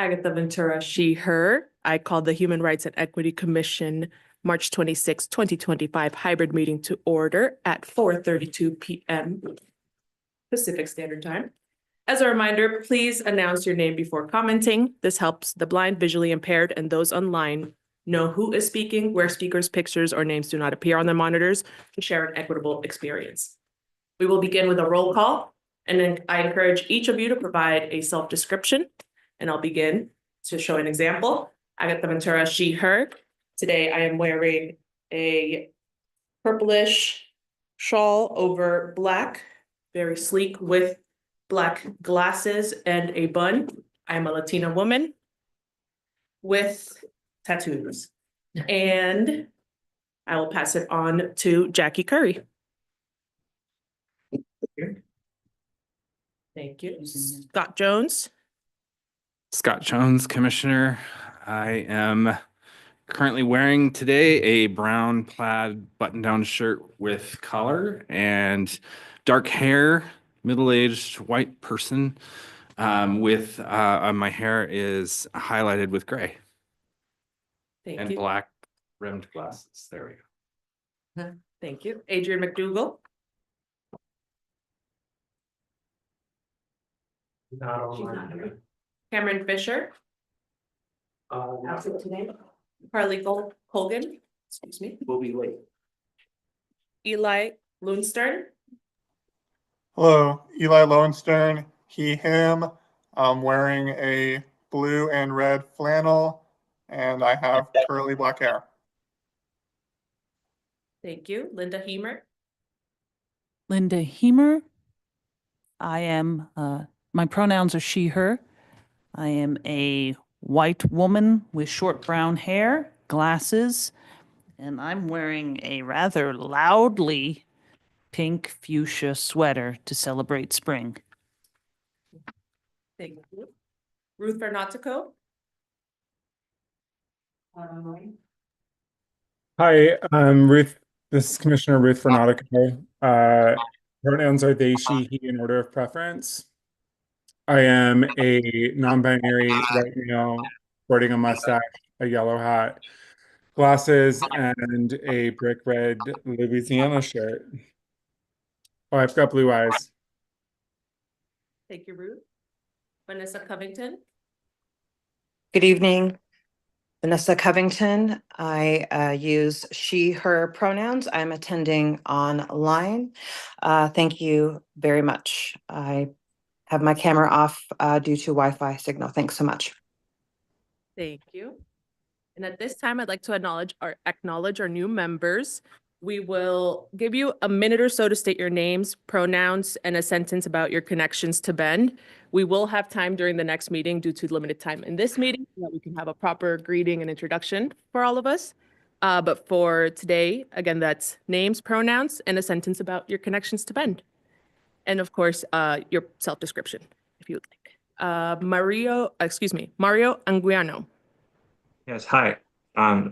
Agatha Ventura, she, her. I called the Human Rights and Equity Commission March 26, 2025 hybrid meeting to order at 4:32 p.m. Pacific Standard Time. As a reminder, please announce your name before commenting. This helps the blind, visually impaired, and those online know who is speaking, where speakers' pictures or names do not appear on their monitors to share an equitable experience. We will begin with a roll call, and then I encourage each of you to provide a self-description, and I'll begin to show an example. Agatha Ventura, she, her. Today I am wearing a purplish shawl over black, very sleek with black glasses and a bun. I'm a Latina woman with tattoos. And I will pass it on to Jackie Curry. Thank you. Scott Jones. Scott Jones, Commissioner. I am currently wearing today a brown plaid button-down shirt with collar and dark hair, middle-aged white person with my hair is highlighted with gray. Thank you. Black rimmed glasses. There we go. Thank you. Adrian McDougall. Cameron Fisher. Absent today. Harley Colgan. Excuse me. We'll be late. Eli Loonstern. Hello, Eli Lowenstern, he, him. I'm wearing a blue and red flannel, and I have curly black hair. Thank you. Linda Hemer. Linda Hemer. I am, my pronouns are she, her. I am a white woman with short brown hair, glasses, and I'm wearing a rather loudly pink fuchsia sweater to celebrate spring. Thank you. Ruth Bernatico. Hi, Ruth. This is Commissioner Ruth Bernatico. Pronouns are they, she, he in order of preference. I am a non-binary white male sporting a mustache, a yellow hat, glasses, and a brick red Louisiana shirt. Oh, I've got blue eyes. Thank you, Ruth. Vanessa Covington. Good evening, Vanessa Covington. I use she, her pronouns. I'm attending online. Thank you very much. I have my camera off due to Wi-Fi signal. Thanks so much. Thank you. And at this time, I'd like to acknowledge our new members. We will give you a minute or so to state your names, pronouns, and a sentence about your connections to Bend. We will have time during the next meeting due to limited time in this meeting so that we can have a proper greeting and introduction for all of us. But for today, again, that's names, pronouns, and a sentence about your connections to Bend. And of course, your self-description, if you would like. Mario Anguiano. Yes, hi.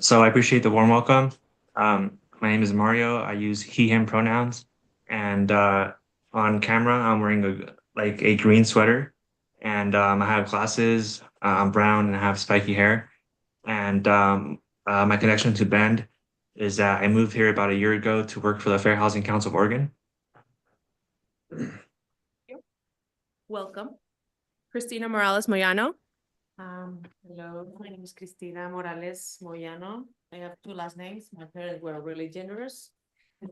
So I appreciate the warm welcome. My name is Mario. I use he, him pronouns. And on camera, I'm wearing a green sweater. And I have glasses. I'm brown and I have spiky hair. And my connection to Bend is that I moved here about a year ago to work for the Fair Housing Council of Oregon. Welcome. Cristina Morales Moyano. Hello, my name is Cristina Morales Moyano. I have two last names. My parents were really generous.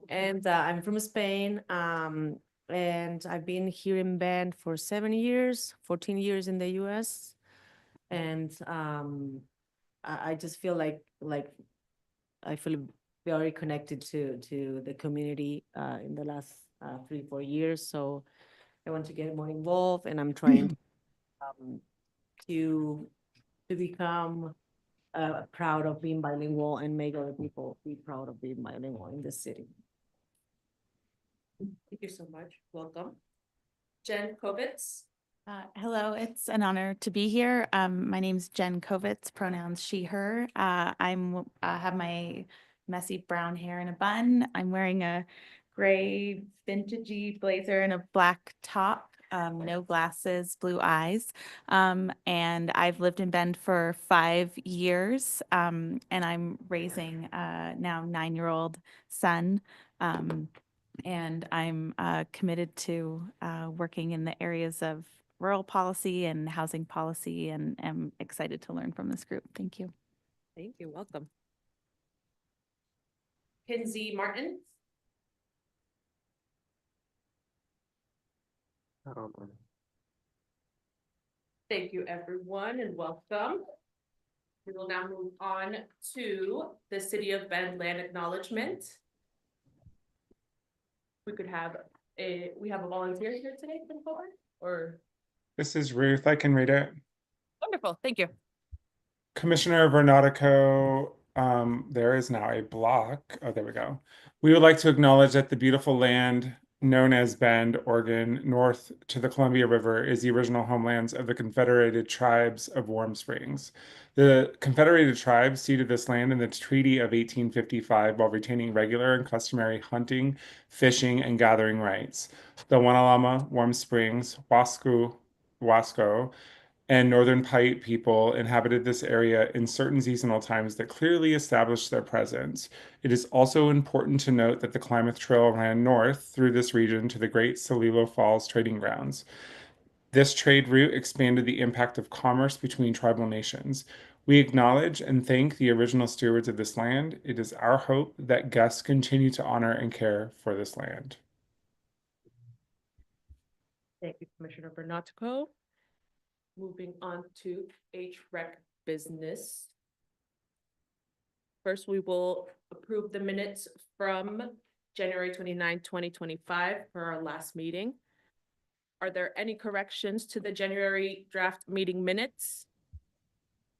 And I'm from Spain. And I've been here in Bend for 7 years, 14 years in the US. And I just feel like I feel very connected to the community in the last 3-4 years. So I want to get more involved, and I'm trying to become proud of being bilingual and make other people be proud of being bilingual in this city. Thank you so much. Welcome. Jen Kovitz. Hello, it's an honor to be here. My name's Jen Kovitz, pronouns she, her. I have my messy brown hair in a bun. I'm wearing a gray vintagey blazer and a black top. no glasses, blue eyes. And I've lived in Bend for 5 years. And I'm raising a now 9-year-old son. And I'm committed to working in the areas of rural policy and housing policy, and am excited to learn from this group. Thank you. Thank you. Welcome. Kinsey Martin. Thank you, everyone, and welcome. We will now move on to the City of Bend land acknowledgement. We have a volunteer here today, come forward, or? This is Ruth. I can read it. Wonderful, thank you. Commissioner Vernatico, there is now a block. Oh, there we go. We would like to acknowledge that the beautiful land known as Bend, Oregon, north to the Columbia River, is the original homelands of the Confederated Tribes of Warm Springs. The Confederated Tribes ceded this land in the Treaty of 1855 while retaining regular and customary hunting, fishing, and gathering rights. The Wanalama, Warm Springs, Wasco, and Northern Paiute people inhabited this area in certain seasonal times that clearly established their presence. It is also important to note that the Klamath Trail ran north through this region to the Great Celilo Falls trading grounds. This trade route expanded the impact of commerce between tribal nations. We acknowledge and thank the original stewards of this land. It is our hope that guests continue to honor and care for this land. Thank you, Commissioner Bernatico. Moving on to HREC business. First, we will approve the minutes from January 29, 2025 for our last meeting. Are there any corrections to the January draft meeting minutes?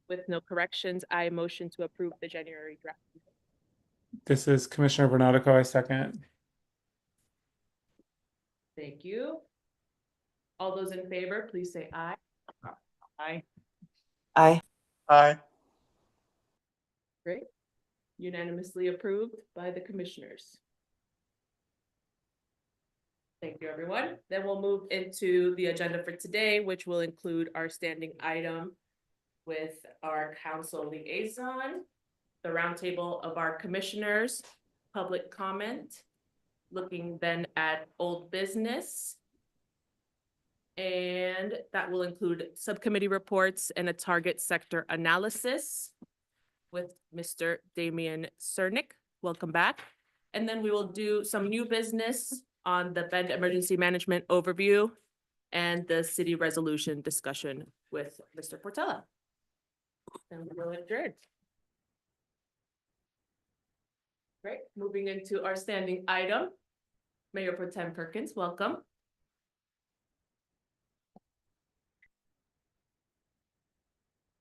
With no corrections, I motion to approve the January draft. This is Commissioner Bernatico. I second. Thank you. All those in favor, please say aye. Aye. Aye. Aye. Great. Unanimously approved by the commissioners. Thank you, everyone. Then we'll move into the agenda for today, which will include our standing item with our council liaison, the roundtable of our commissioners, public comment, looking then at old business. And that will include subcommittee reports and a target sector analysis with Mr. Damian Cernick. Welcome back. And then we will do some new business on the Bend Emergency Management Overview and the city resolution discussion with Mr. Portella. And we will adjourn. Great, moving into our standing item. Mayor Pro Tem Perkins, welcome.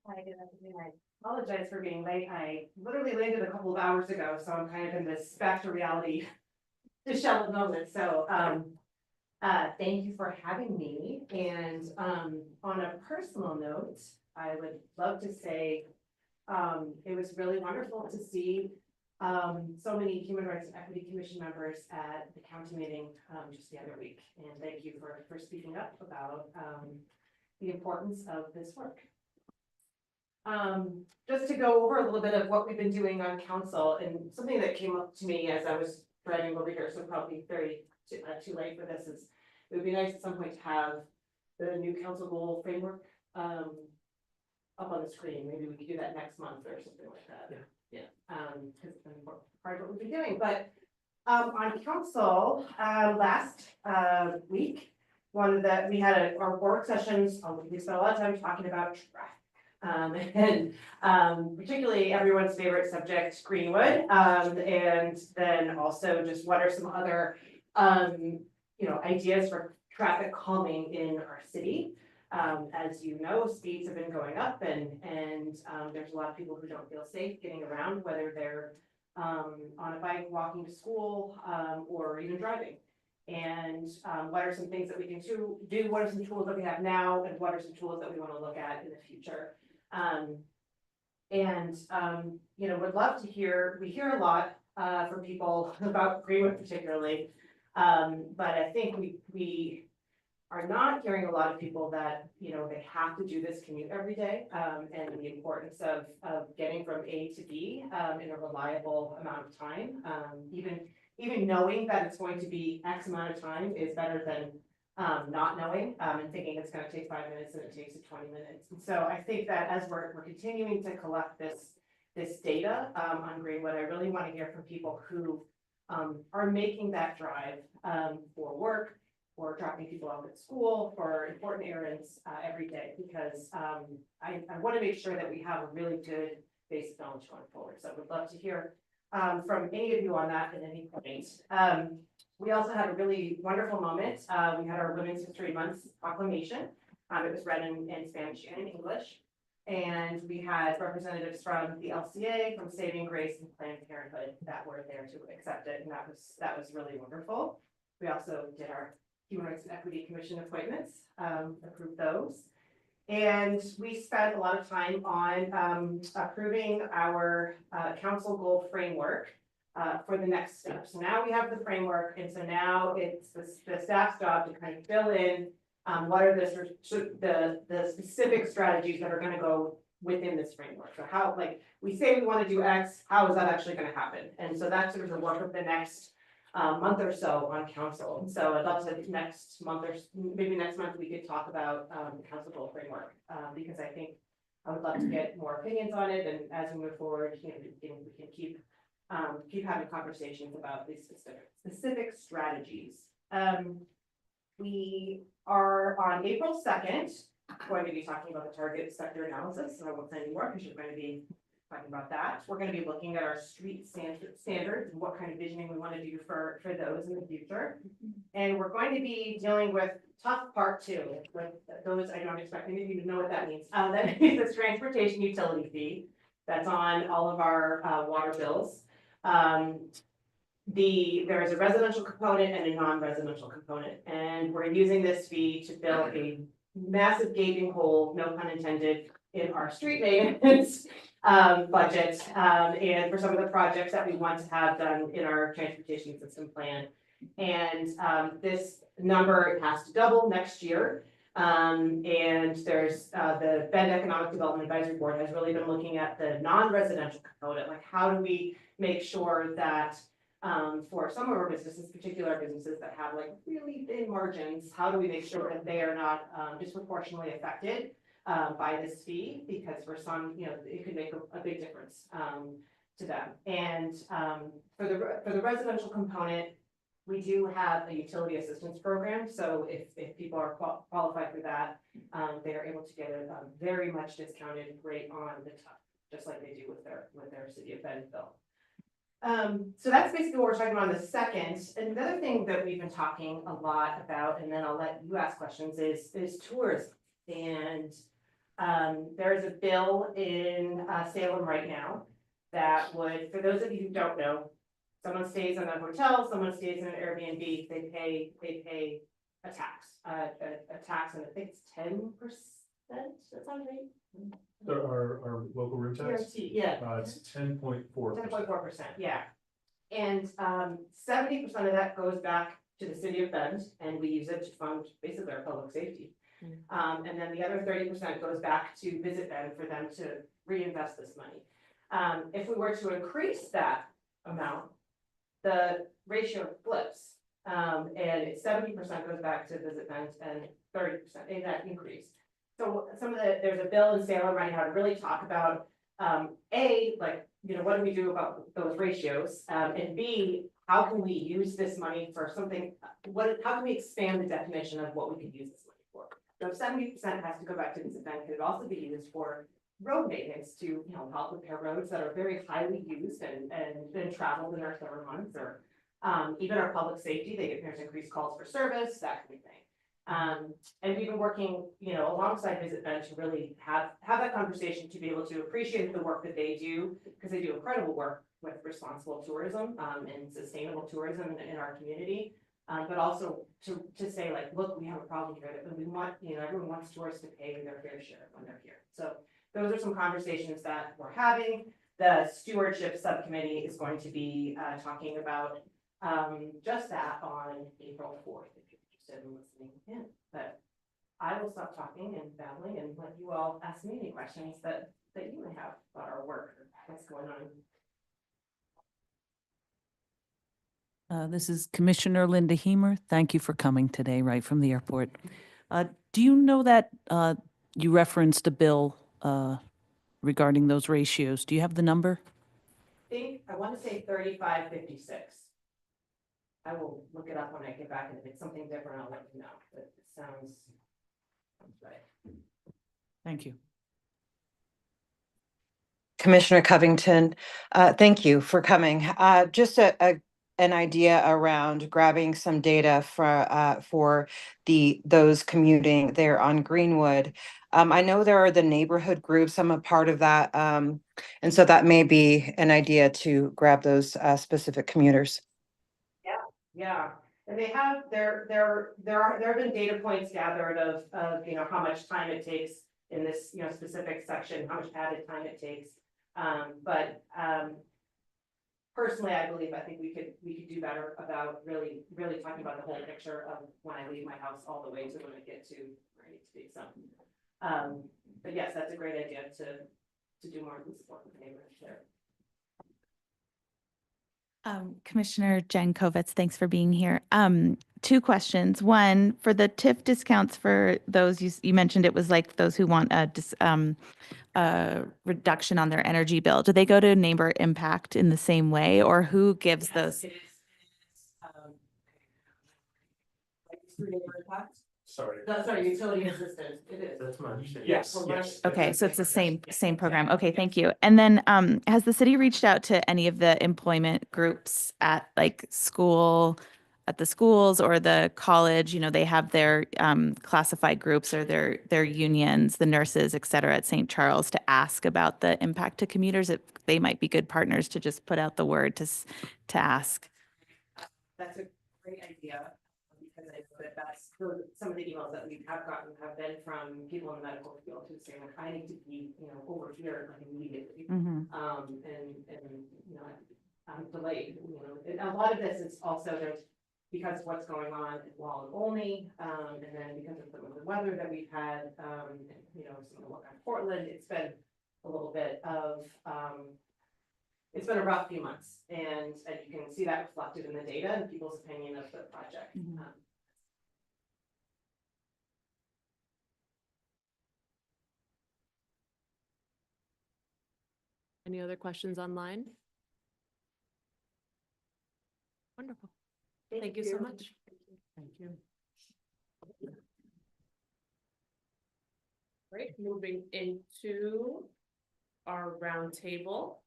Hi, good afternoon. I apologize for being late. I literally landed a couple of hours ago, so I'm kind of in this back to reality disheveled moment. So thank you for having me. And on a personal note, I would love to say it was really wonderful to see so many Human Rights and Equity Commission members at the county meeting just the other week. And thank you for speaking up about the importance of this work. Just to go over a little bit of what we've been doing on council, and something that came up to me as I was driving over here, so probably very too late for this, is it would be nice at some point to have the new council goal framework up on the screen. Maybe we could do that next month or something like that. Yeah. Because it's been part of what we've been doing. But on council last week, we had our work sessions. We spent a lot of time talking about traffic. And particularly everyone's favorite subject, Greenwood, and then also just what are some other ideas for traffic calming in our city. As you know, speeds have been going up, and there's a lot of people who don't feel safe getting around, whether they're on a bike, walking to school, or even driving. And what are some things that we can do? What are some tools that we have now, and what are some tools that we want to look at in the future? Would love to hear. We hear a lot from people about Greenwood particularly, but I think we are not hearing a lot of people that, you know, they have to do this commute every day, and the importance of getting from A to B, in a reliable amount of time. Even knowing that it's going to be X amount of time is better than, not knowing, and thinking it's gonna take 5 minutes and it takes you 20 minutes. And so I think that as we're continuing to collect this data, on Greenwood, I really want to hear from people who, are making that drive, for work, or dropping people off at school, for important errands, every day, because, I want to make sure that we have a really good basic knowledge going forward. So I would love to hear, from any of you on that at any point. We also had a really wonderful moment. We had our Women's History Month proclamation. It was read in Spanish and in English. And we had representatives from the LCA, from Saving Grace, and Planned Parenthood that were there to accept it, and that was really wonderful. We also did our Human Rights and Equity Commission appointments, approved those. And we spent a lot of time on approving our council goal framework for the next step. So now we have the framework, and so now it's the staff's job to kind of fill in what are the specific strategies that are going to go within this framework. So how, like, we say we want to do X, how is that actually going to happen? And so that's sort of the work of the next month or so on council. And so I'd love to next month, or maybe next month, we could talk about the council goal framework, because I think I would love to get more opinions on it. And as we move forward, you know, we can keep having conversations about these specific strategies. We are on April 2nd going to be talking about the target sector analysis, so I won't say any more because you're going to be talking about that. We're going to be looking at our street standards and what kind of visioning we want to do for those in the future. And we're going to be dealing with tough part 2, with those. I don't expect any of you to know what that means. That is this transportation utility fee that's on all of our water bills. There is a residential component and a non-residential component, and we're using this fee to fill a massive gaping hole, no pun intended, in our street maintenance budget, and for some of the projects that we want to have done in our transportation system plan. And this number has to double next year. And there's the Bend Economic Development Advisory Board has really been looking at the non-residential component, like how do we make sure that for some of our businesses, particular businesses that have like really thin margins, how do we make sure that they are not disproportionately affected by this fee? Because for some, you know, it could make a big difference to them. And for the residential component, we do have a utility assistance program. So if people are qualified for that, they are able to get a very much discounted rate on the top, just like they do with their City of Bend bill. So that's basically what we're talking about on the 2nd. And the other thing that we've been talking a lot about, and then I'll let you ask questions, is tourism. And there is a bill in Salem right now that would, for those of you who don't know, someone stays in a hotel, someone stays in an Airbnb, they pay a tax, and I think it's 10%. That sounds right? Our local room tax? TRT, yeah. It's 10.4%. 10.4%, yeah. And 70% of that goes back to the City of Bend, and we use it to fund basically our public safety. And then the other 30% goes back to Visit Bend for them to reinvest this money. If we were to increase that amount, the ratio flips, and it's 70% goes back to Visit Bend and 30% in that increase. So there's a bill in Salem right now to really talk about, A, like, you know, what do we do about those ratios? And B, how can we use this money for something, how can we expand the definition of what we could use this money for? So 70% has to go back to Visit Bend, could also be used for road maintenance to, you know, help repair roads that are very highly used and been traveled in our summer months, or even our public safety, there's increased calls for service, that kind of thing. And we've been working, you know, alongside Visit Bend to really have that conversation, to be able to appreciate the work that they do, because they do incredible work with responsible tourism and sustainable tourism in our community. But also to say, like, look, we have a problem here that we want, you know, everyone wants tourists to pay their fair share when they're here. So those are some conversations that we're having. The stewardship subcommittee is going to be talking about just that on April 4th. If you could just interested in listening in. But I will stop talking and babbling and let you all ask me any questions that you may have about our work or what's going on. This is Commissioner Linda Hemer. Thank you for coming today, right from the airport. Do you know that you referenced a bill regarding those ratios? Do you have the number? I want to say 3556. I will look it up when I get back, and if it's something different, I'll let you know, but it sounds right. Thank you. Commissioner Covington, thank you for coming. Just an idea around grabbing some data for those commuting there on Greenwood. I know there are the neighborhood groups. I'm a part of that. And so that may be an idea to grab those specific commuters. Yeah, and they have, there have been data points gathered of, how much time it takes in this, specific section, how much added time it takes. But personally, I think we could do better about really talking about the whole picture of when I leave my house all the way to when I get to where I need to be. So, but yes, that's a great idea to do more of this work with the neighborhood there. Commissioner Jen Kovitz, thanks for being here. 2 questions. One, for the TIF discounts for those, you mentioned it was like those who want a reduction on their energy bill. Do they go to neighbor impact in the same way, or who gives those? It is, like through neighbor impact. Sorry. Sorry, utility assistance. It is. That's my understanding. Yes, Yes. Okay, so it's the same program. Okay, thank you. And then has the city reached out to any of the employment groups at like at the schools or the college? They have their classified groups or their unions, the nurses, et cetera, at St. Charles to ask about the impact to commuters. If they might be good partners to just put out the word to ask. That's a great idea. Because I know that's some of the emails that we have gotten have been from people in the medical field who say, like, I need to be, over here like immediately. Mm-hmm. I'm delayed. And a lot of this is also there's because of what's going on in Wallen only, and then because of some of the weather that we've had, some of the work on Portland, it's been a little bit of it's been a rough few months, and you can see that reflected in the data and people's opinion of the project. Mm-hmm. Any other questions online? Wonderful. Thank you so much. Thank you. Great, moving into our roundtable.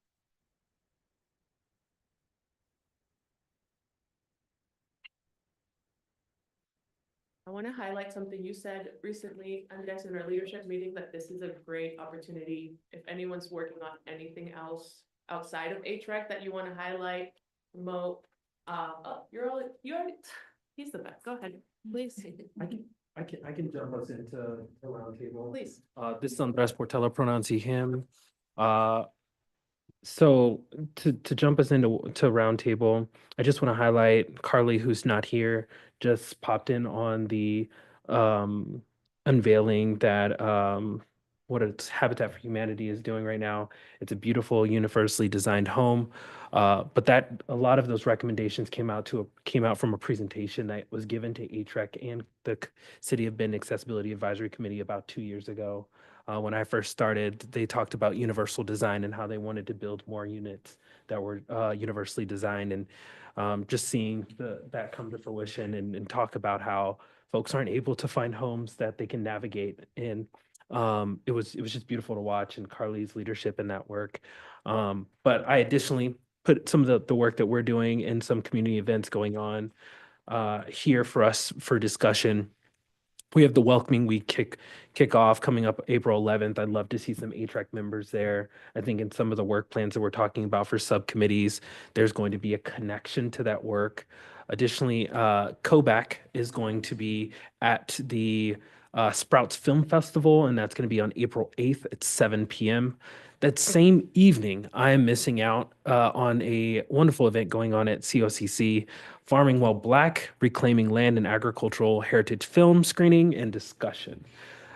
I want to highlight something you said recently, Andres, in our leadership meeting, that this is a great opportunity. If anyone's working on anything else outside of HREC that you want to highlight, promote, he's the best. Go ahead, please. I can jump us into the roundtable. Please. This is Andres Portela, pronouns he, him. So to jump us into roundtable, I just want to highlight Carly, who's not here, just popped in on the unveiling that what it's Habitat for Humanity is doing right now. It's a beautiful, universally designed home, but that a lot of those recommendations came out from a presentation that was given to HREC and the City of Bend Accessibility Advisory Committee about 2 years ago. When I first started, they talked about universal design and how they wanted to build more units that were universally designed, and just seeing that come to fruition and talk about how folks aren't able to find homes that they can navigate in. It was just beautiful to watch, and Carly's leadership in that work. But I additionally put some of the work that we're doing in some community events going on here for us for discussion. We have the Welcoming Week kick off coming up April 11th. I'd love to see some HREC members there. I think in some of the work plans that we're talking about for subcommittees, there's going to be a connection to that work. Additionally, KOBAC is going to be at the Sprouts Film Festival, and that's going to be on April 8th at 7 p.m. That same evening, I am missing out on a wonderful event going on at COCC, Farming While Black, Reclaiming Land and Agricultural Heritage Film Screening and Discussion.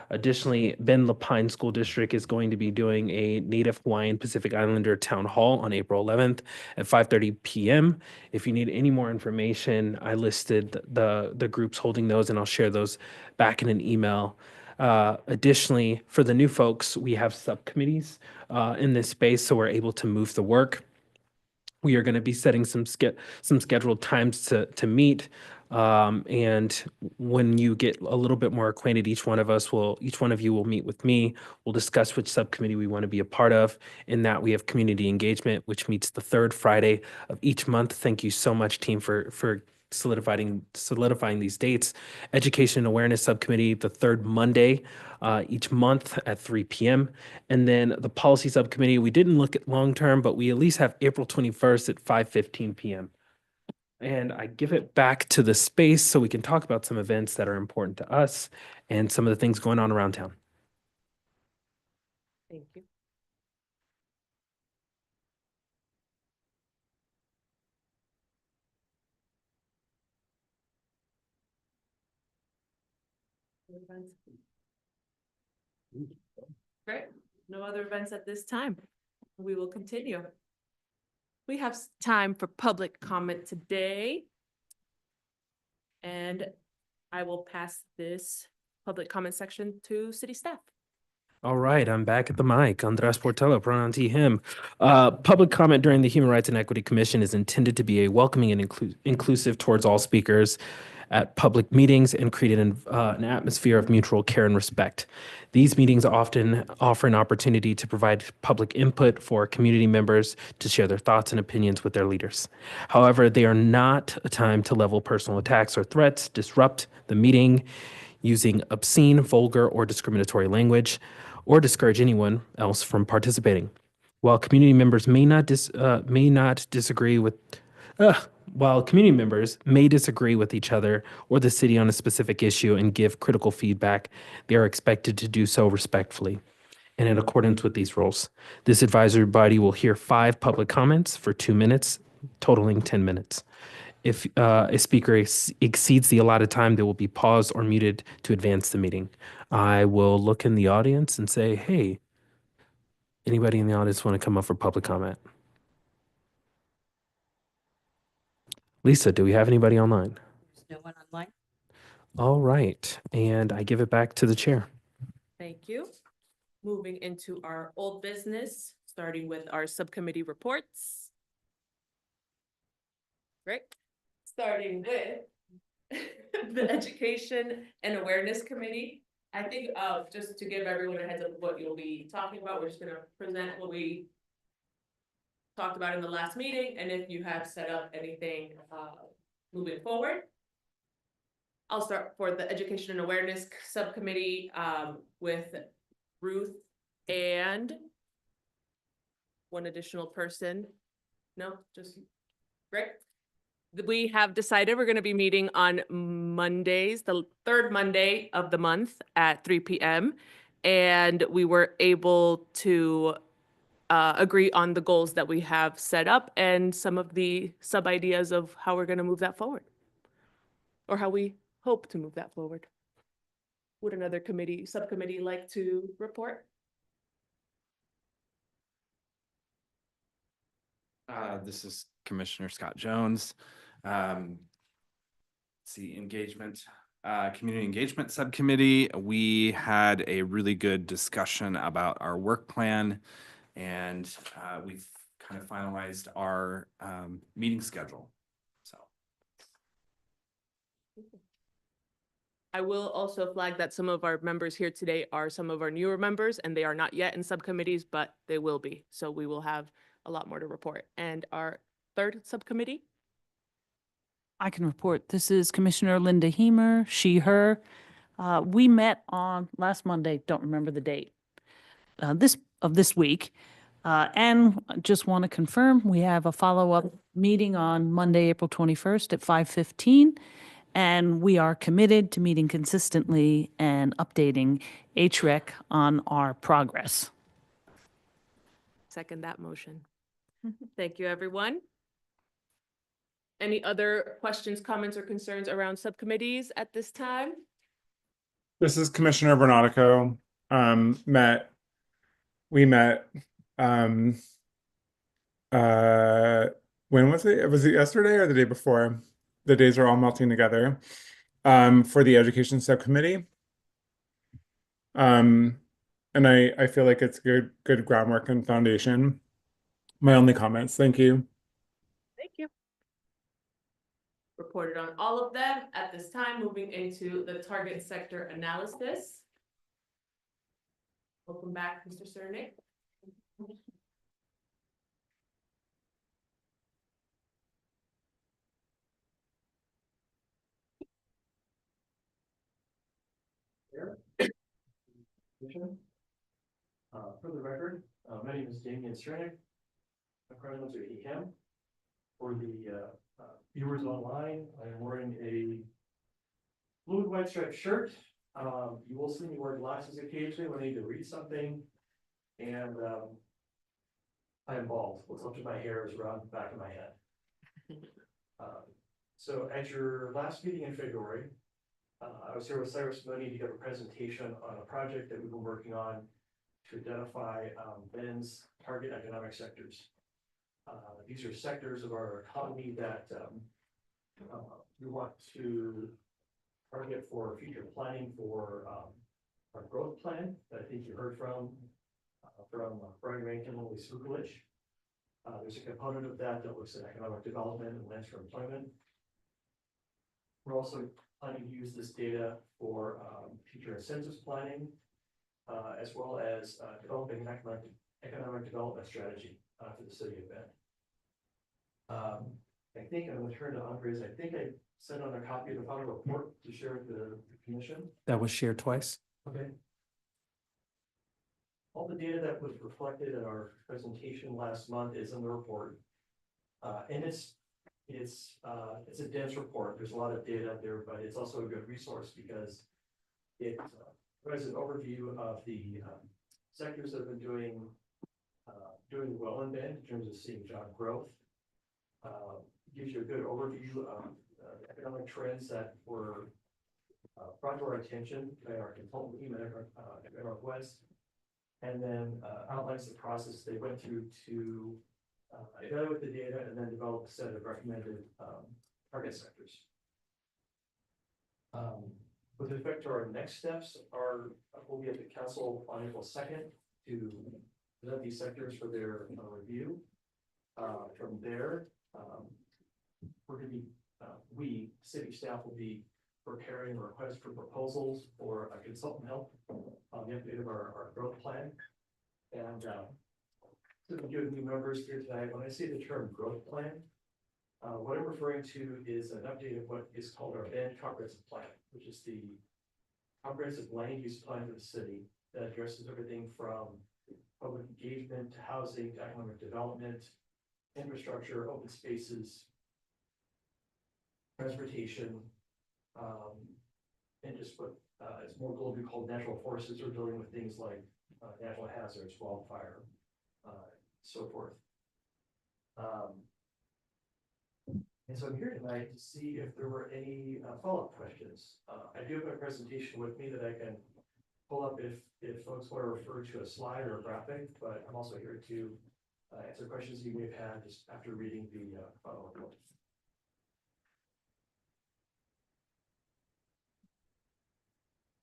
Additionally, Ben Lapine School District is going to be doing a Native Hawaiian Pacific Islander Town Hall on April 11th at 5:30 p.m. If you need any more information, I listed the groups holding those, and I'll share those back in an email. Additionally, for the new folks, we have subcommittees in this space, so we're able to move the work. We are going to be setting some scheduled times to meet. And when you get a little bit more acquainted, each one of you will meet with me. We'll discuss which subcommittee we want to be a part of. In that, we have community engagement, which meets the third Friday of each month. Thank you so much, team, for solidifying these dates. Education and Awareness Subcommittee, the third Monday each month at 3 p.m. And then the Policy Subcommittee, we didn't look at long-term, but we at least have April 21st at 5:15 p.m. And I give it back to the space so we can talk about some events that are important to us and some of the things going on around town. Thank you. Great. No other events at this time. We will continue. We have time for public comment today. And I will pass this public comment section to city staff. All right, I'm back at the mic. Andres Portello, pronoun he, him. Public comment during the Human Rights and Equity Commission is intended to be a welcoming and inclusive towards all speakers at public meetings and create an atmosphere of mutual care and respect. These meetings often offer an opportunity to provide public input for community members to share their thoughts and opinions with their leaders. However, they are not a time to level personal attacks or threats, disrupt the meeting using obscene, vulgar, or discriminatory language, or discourage anyone else from participating. While community members may not disagree with each other or the city on a specific issue and give critical feedback, they are expected to do so respectfully and in accordance with these rules. This advisory body will hear 5 public comments for 2 minutes, totaling 10 minutes. If a speaker exceeds the allotted time, they will be paused or muted to advance the meeting. I will look in the audience and say, hey, anybody in the audience want to come up for public comment? Lisa, do we have anybody online? No one online. All right, and I give it back to the chair. Thank you. Moving into our old business, starting with our subcommittee reports. Great. Starting with the Education and Awareness Committee. I think just to give everyone a heads up of what you'll be talking about, we're just gonna present what we talked about in the last meeting, and if you have set up anything moving forward. I'll start for the Education and Awareness Subcommittee with Ruth and one additional person. No, just great. We have decided we're going to be meeting on Mondays, the third Monday of the month at 3 p.m. And we were able to agree on the goals that we have set up and some of the sub ideas of how we're going to move that forward, or how we hope to move that forward. Would another subcommittee like to report? This is Commissioner Scott Jones. See, community engagement subcommittee. We had a really good discussion about our work plan, and we've kind of finalized our meeting schedule. So I will also flag that some of our members here today are some of our newer members, and they are not yet in subcommittees, but they will be. So we will have a lot more to report. And our third subcommittee? I can report. This is Commissioner Linda Hemer, she, her. We met on last Monday, don't remember the date, this week. And just want to confirm, we have a follow-up meeting on Monday, April 21st at 5:15. And we are committed to meeting consistently and updating HREC on our progress. second that motion. Thank you, everyone. Any other questions, comments, or concerns around subcommittees at this time? This is Commissioner Bernatico. We met, when was it? Was it yesterday or the day before? The days are all melting together. For the education subcommittee. And I feel like it's good groundwork and foundation. My only comments. Thank you. Thank you. Reported on all of them. At this time, moving into the target sector analysis. Welcome back, Mr. Cerny. For the record, my name is Damian Cernick. My pronouns are he, him. For the viewers online, I am wearing a blue and white striped shirt. You will see me wear glasses occasionally when I need to read something. And I am bald. What's left of my hair is around the back of my head. So at your last meeting in February, I was here with Cyrus Mooney to give a presentation on a project that we've been working on to identify Bend's target economic sectors. These are sectors of our economy that we want to target for future planning for our growth plan that I think you heard from Brian Rankin and Lisa Vukolich. There's a component of that that looks at economic development and lands for employment. We're also planning to use this data for future incentives planning, as well as developing an economic development strategy for the city of Bend. I think I'm going to turn to Andres. I think I sent on a copy of the final report to share with the commission. That was shared twice. Okay. All the data that was reflected in our presentation last month is in the report. And it's a dense report. There's a lot of data there, but it's also a good resource because it provides an overview of the sectors that have been doing well in Bend in terms of seeing job growth. Gives you a good overview of the economic trends that were brought to our attention by our consultant team at Northwest, and then outlines the process they went through to evaluate the data and then develop a set of recommended target sectors. With respect to our next steps, we'll be at the council on April 2nd to present these sectors for their review. From there, we're going to be, city staff will be preparing a request for proposals for a consultant help on the update of our growth plan. And to give new members here tonight, when I say the term growth plan, what I'm referring to is an update of what is called our Bend comprehensive plan, which is the comprehensive land use plan for the city that addresses everything from public engagement to housing, to economic development, infrastructure, open spaces, transportation, and just what it's more globally called natural forces. We're dealing with things like natural hazards, wildfire, so forth. And so I'm here tonight to see if there were any follow-up questions. I do have a presentation with me that I can pull up if folks want to refer to a slide or a graphic, but I'm also here to answer questions you may have had just after reading the final report.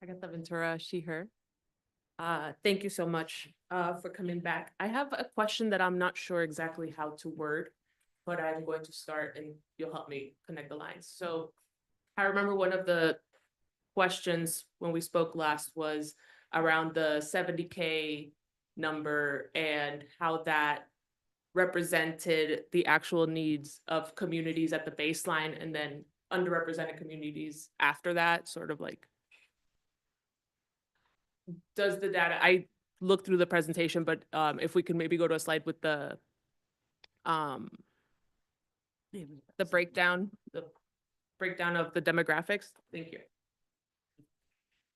Agatha Ventura, she, her. Thank you so much for coming back. I have a question that I'm not sure exactly how to word, but I'm going to start and you'll help me connect the lines. So I remember one of the questions when we spoke last was around the 70K number and how that represented the actual needs of communities at the baseline and then underrepresented communities after that, sort of like. Does the data, I looked through the presentation, but if we could maybe go to a slide with the breakdown of the demographics. Thank you.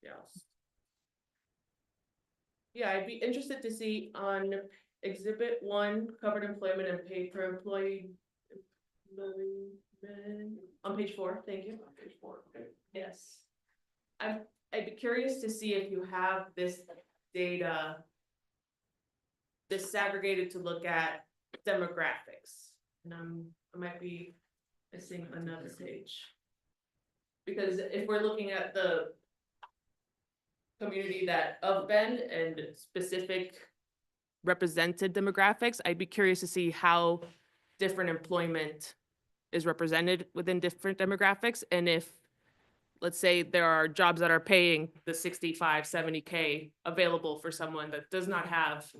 Yes. Yeah, I'd be interested to see on Exhibit 1, covered employment and paid per employee. On page 4, thank you. Page 4, okay. Yes. I'd be curious to see if you have this data disaggregated to look at demographics. And I might be missing another page. Because if we're looking at the community that of Bend and specific represented demographics, I'd be curious to see how different employment is represented within different demographics. And if, let's say there are jobs that are paying the 65, 70K available for someone that does not have,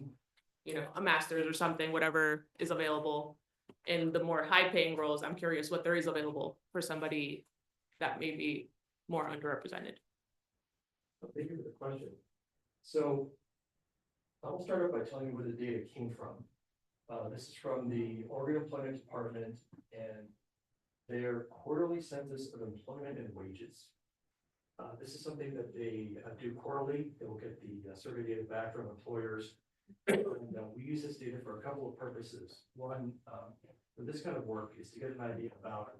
you know, a master's or something, whatever is available in the more high paying roles, I'm curious what there is available for somebody that may be more underrepresented. Thank you for the question. So I'll start off by telling you where the data came from. This is from the Oregon Employment Department and their quarterly census of employment and wages. This is something that they do quarterly. They will get the survey data back from employers. And we use this data for a couple of purposes. One, for this kind of work is to get an idea about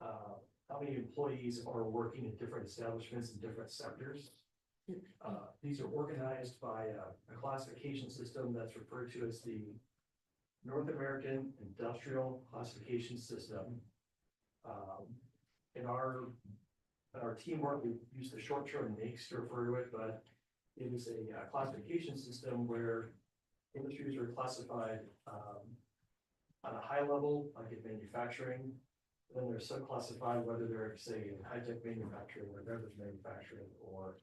how many employees are working in different establishments in different sectors. These are organized by a classification system that's referred to as the North American Industrial Classification System. In our teamwork, we use the short term NAICS to refer to it, but it is a classification system where industries are classified on a high level, like in manufacturing. Then they're subclassified, whether they're, say, in high-tech manufacturing or beverage manufacturing or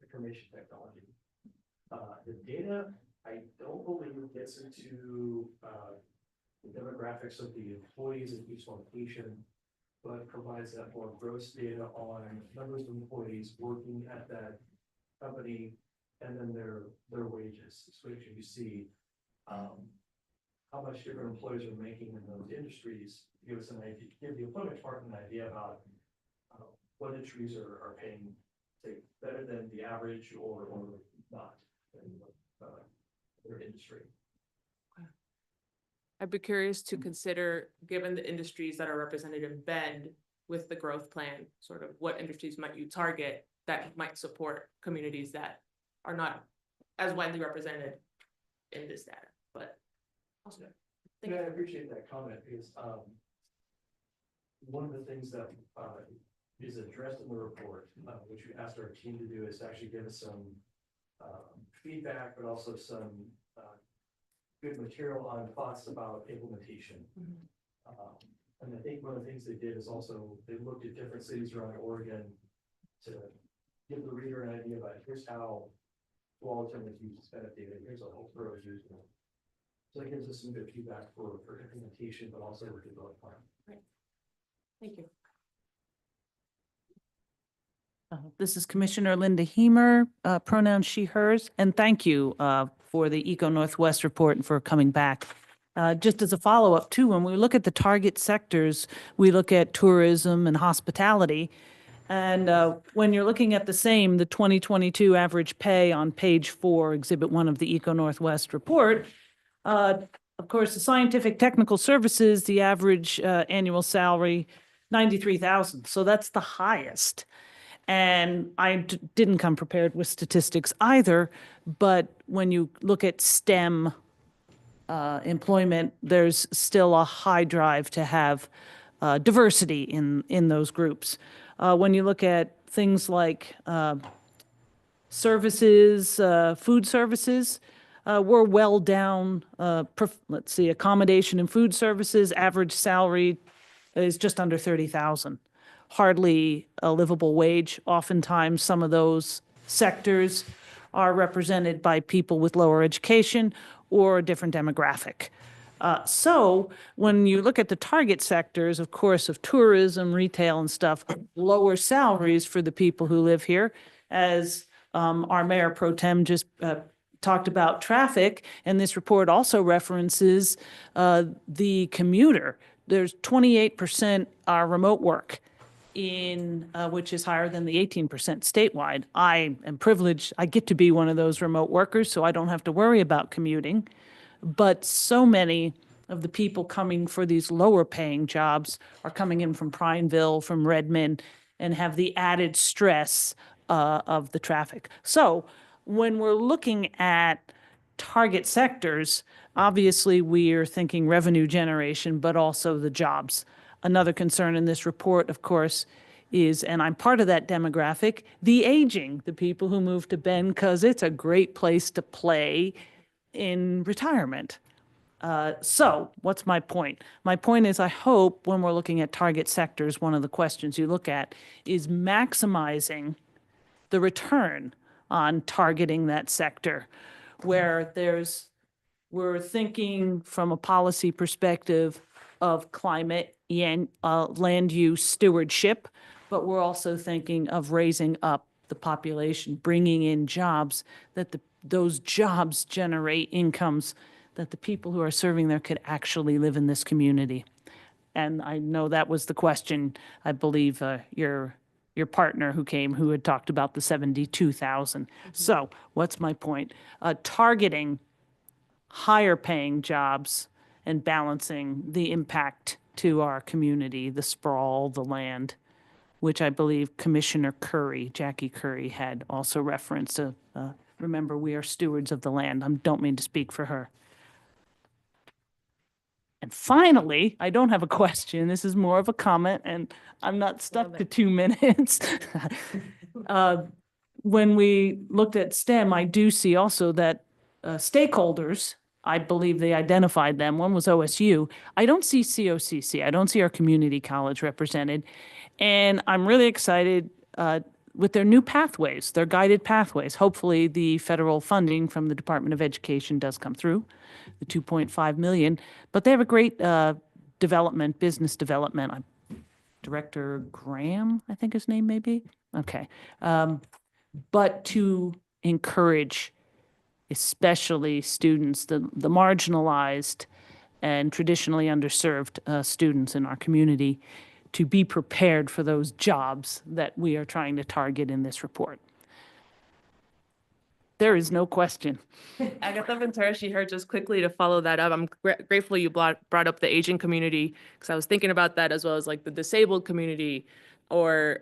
information technology. The data, I don't believe gets into the demographics of the employees at each location, but provides that more gross data on numbers of employees working at that company and then their wages. So you see how much different employees are making in those industries, give us an idea, give the employment department an idea about what industries are paying, say, better than the average or not in their industry. I'd be curious to consider, given the industries that are represented in Bend with the growth plan, sort of what industries might you target that might support communities that are not as widely represented in this data, but also. Yeah, I appreciate that comment because one of the things that is addressed in the report, which we asked our team to do, is actually give us some feedback, but also some good material on thoughts about implementation. And I think one of the things they did is also they looked at different cities around Oregon to give the reader an idea about here's how Tualatin is used benefit data, here's how Hillsborough is using it. So it gives us some good feedback for implementation, but also with the development plan. Right. Thank you. This is Commissioner Linda Heemer, pronoun she, hers, and thank you for the Eco Northwest report and for coming back. Just as a follow-up too, when we look at the target sectors, we look at tourism and hospitality. And when you're looking at the 2022 average pay on page 4, Exhibit 1 of the Eco Northwest report, of course, the scientific technical services, the average annual salary, $93,000. So that's the highest. And I didn't come prepared with statistics either, but when you look at STEM employment, there's still a high drive to have diversity in those groups. When you look at things like services, food services, we're well down. Let's see, accommodation and food services, average salary is just under 30,000. Hardly a livable wage. Oftentimes, some of those sectors are represented by people with lower education or a different demographic. So when you look at the target sectors, of course, of tourism, retail and stuff, lower salaries for the people who live here, as our Mayor Pro Tem just talked about traffic, and this report also references the commuter. There's 28% are remote work. which is higher than the 18% statewide. I am privileged. I get to be one of those remote workers, so I don't have to worry about commuting. But so many of the people coming for these lower paying jobs are coming in from Prineville, from Redmond, and have the added stress of the traffic. So when we're looking at target sectors, obviously we are thinking revenue generation, but also the jobs. Another concern in this report, of course, is, and I'm part of that demographic, the aging, the people who move to Bend because it's a great place to play in retirement. So what's my point? My point is I hope when we're looking at target sectors, one of the questions you look at is maximizing the return on targeting that sector, where we're thinking from a policy perspective of climate and land use stewardship, but we're also thinking of raising up the population, bringing in jobs that those jobs generate incomes that the people who are serving there could actually live in this community. And I know that was the question, I believe, your partner who came, who had talked about the 72,000. So what's my point? Targeting higher paying jobs and balancing the impact to our community, the sprawl, the land, which I believe Commissioner Curry, Jackie Curry, had also referenced. Remember, we are stewards of the land. I don't mean to speak for her. And finally, I don't have a question. This is more of a comment, and I'm not stuck to 2 minutes. When we looked at STEM, I do see also that stakeholders, I believe they identified them. One was OSU. I don't see COCC. I don't see our community college represented. And I'm really excited with their new pathways, their guided pathways. Hopefully the federal funding from the Department of Education does come through, the 2.5 million. But they have a great business development. Director Graham, I think his name may be. Okay. But to encourage especially students, the marginalized and traditionally underserved students in our community, to be prepared for those jobs that we are trying to target in this report. There is no question. Agatha Ventura, she heard, just quickly to follow that up. I'm grateful you brought up the Asian community, because I was thinking about that, as well as like the disabled community, or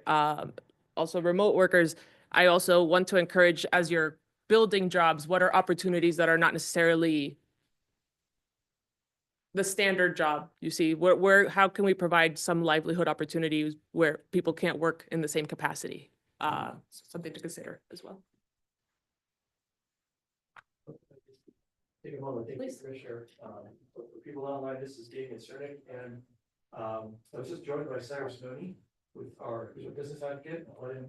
also remote workers. I also want to encourage, as you're building jobs, what are opportunities that are not necessarily the standard job? You see, how can we provide some livelihood opportunities where people can't work in the same capacity? Something to consider as well. Take a moment. Thank you, Commissioner. For people online, this is Damian Cernick, and I was just joined by Cyrus Noni who's a business advocate. I'll let him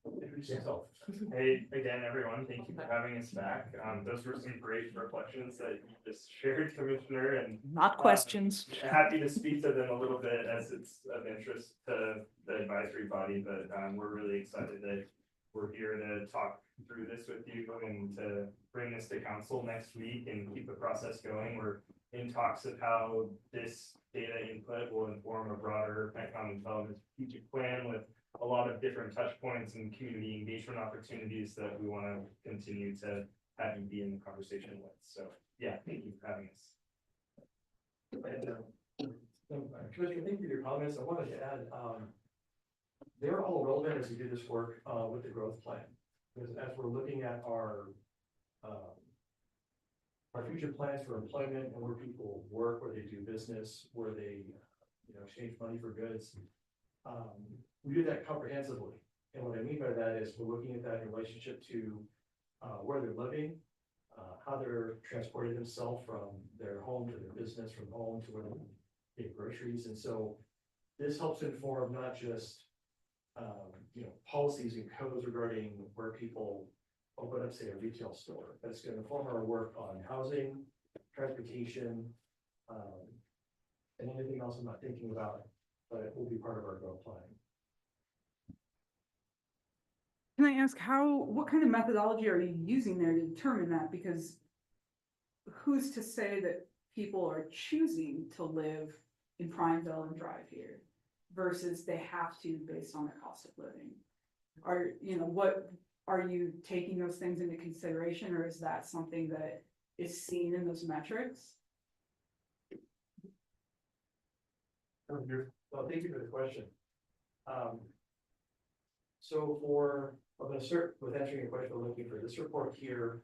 introduce himself. Hey again, everyone. Thank you for having us back. Those were some great reflections that you just shared, Commissioner, and not questions. Happy to speak to them a little bit as it's of interest to the advisory body, but we're really excited that we're here to talk through this with you and to bring this to council next week and keep the process going. We're in talks of how this data input will inform a broader economic development strategic plan with a lot of different touch points and community engagement opportunities that we want to continue to have you be in the conversation with. So yeah, thank you for having us. Commissioner, thank you for your comments. I wanted to add, they're all relevant as we do this work with the growth plan. Because as we're looking at our future plans for employment and where people work, where they do business, where they exchange money for goods, we do that comprehensively. And what I mean by that is we're looking at that in relationship to where they're living, how they're transporting themselves from their home to their business, from home to where they get groceries. And so this helps inform not just policies and codes regarding where people open up, say, a retail store, but it's going to inform our work on housing, transportation, and anything else I'm not thinking about, but it will be part of our growth plan. Can I ask what kind of methodology are you using there to determine that? Because who's to say that people are choosing to live in Prineville and drive here? versus they have to based on their cost of living? Are, what, are you taking those things into consideration, or is that something that is seen in those metrics? Well, thank you for the question. So I'm gonna start with answering your question, looking for this report here.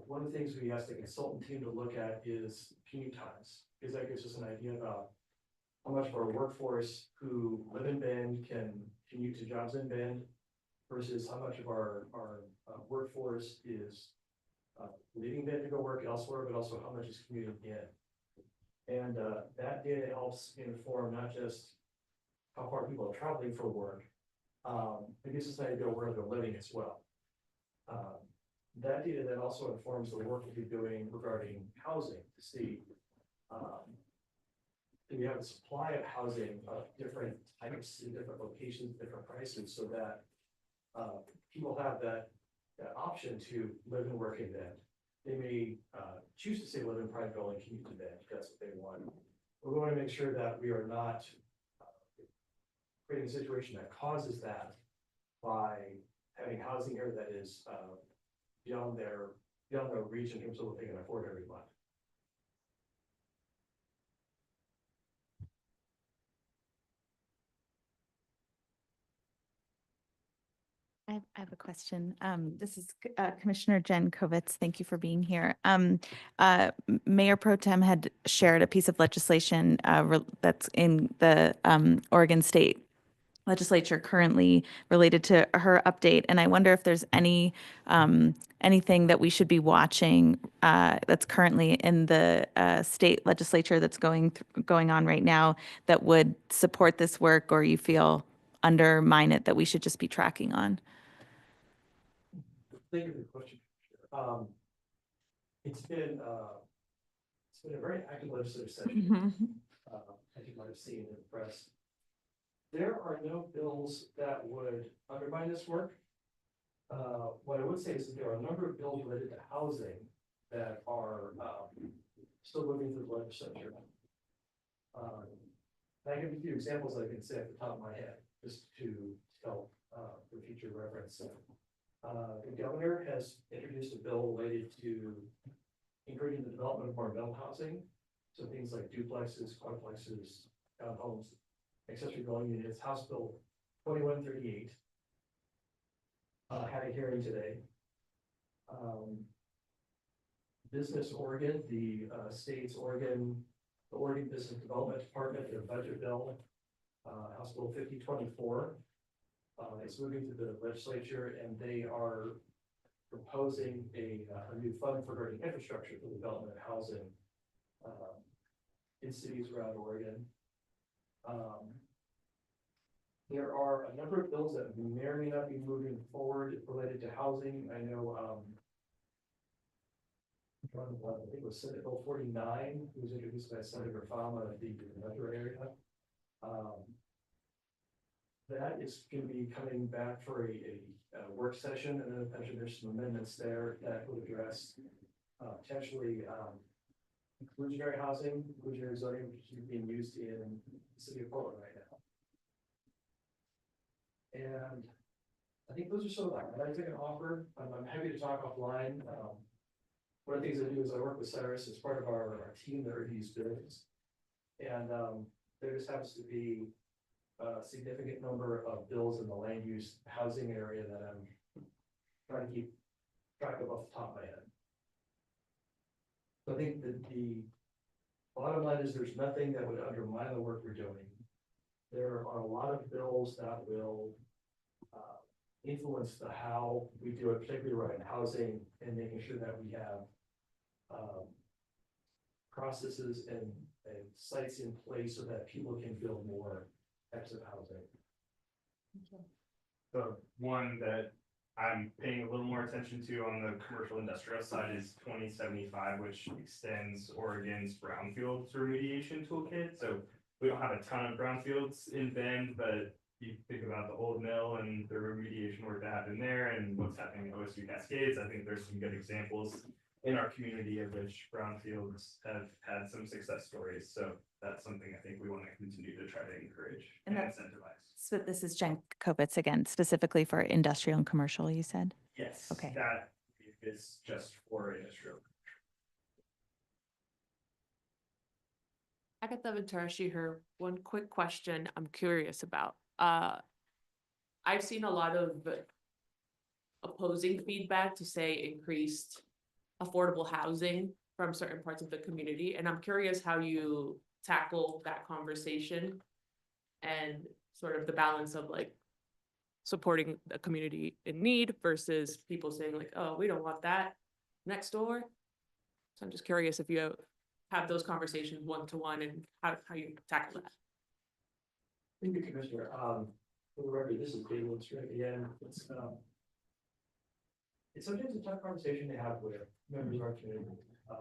One of the things we asked the consultant team to look at is commute times, because that gives us an idea about how much of our workforce who live in Bend can commute to jobs in Bend versus how much of our workforce is leaving Bend to go work elsewhere, but also how much is commuting in. And that data helps inform not just how far people are traveling for work, it gives us an idea of where they're living as well. That data then also informs the work we'll be doing regarding housing to see do we have a supply of housing of different types in different locations, different prices, so that people have that option to live and work in Bend. They may choose to stay live in Prineville and commute to Bend if that's what they want. But we want to make sure that we are not creating a situation that causes that by having housing here that is beyond their reach in terms of what they can afford every month. I have a question. This is Commissioner Jen Kovitz. Thank you for being here. Mayor Pro Tem had shared a piece of legislation that's in the Oregon State Legislature currently related to her update. And I wonder if there's anything that we should be watching that's currently in the state legislature that's going on right now that would support this work, or you feel undermine it, that we should just be tracking on. Thank you for the question. It's been a very active legislative session. I think you might have seen in the press. There are no bills that would undermine this work. What I would say is that there are a number of bills related to housing that are still moving through the legislature. I can give you examples that I can say at the top of my head, just to help for future reference. The governor has introduced a bill related to encouraging the development of more rental housing. So things like duplexes, quadplexes, townhomes, accessory dwelling units. House Bill 2138 had a hearing today. Business Oregon, the Oregon Business Development Department, their budget bill, House Bill 5024. It's moving through the legislature, and they are proposing a new fund for infrastructure for the development of housing in cities around Oregon. There are a number of bills that may or may not be moving forward related to housing. I know I think it was Senate Bill 49, who was introduced by Senator Fama of the metro area. That is going to be coming back for a work session, and then potentially there's some amendments there that would address potentially inclusionary housing, inclusionary zoning, which is being used in the city of Portland right now. And I think those are some of the highlights I can offer. I'm happy to talk offline. One of the things I do is I work with Cyrus as part of our team that reviews bills. And there just happens to be a significant number of bills in the land use housing area that I'm trying to keep track of off the top of my head. So I think that the bottom line is there's nothing that would undermine the work we're doing. There are a lot of bills that will influence how we do it, particularly around housing and making sure that we have processes and sites in place so that people can build more types of housing. The one that I'm paying a little more attention to on the commercial industrial side is 2075, which extends Oregon's brownfields remediation toolkit. So we don't have a ton of brownfields in Bend, but you think about the old mill and the remediation work that happened there and what's happening in OSU Cascades. I think there's some good examples in our community of which brownfields have had some success stories. So that's something I think we want to continue to try to encourage and incentivize. So this is Jen Kovitz again, specifically for industrial and commercial, you said? Yes, Okay. that is just for industrial. Agatha Ventura, she, her, one quick question I'm curious about. I've seen a lot of opposing feedback to say increased affordable housing from certain parts of the community, and I'm curious how you tackle that conversation and sort of the balance of like supporting a community in need versus people saying like, oh, we don't want that next door. So I'm just curious if you have those conversations one-to-one and how you tackle that. Thank you, Commissioner. For the record, this is David Strait again. It's sometimes a tough conversation to have with members of our community. I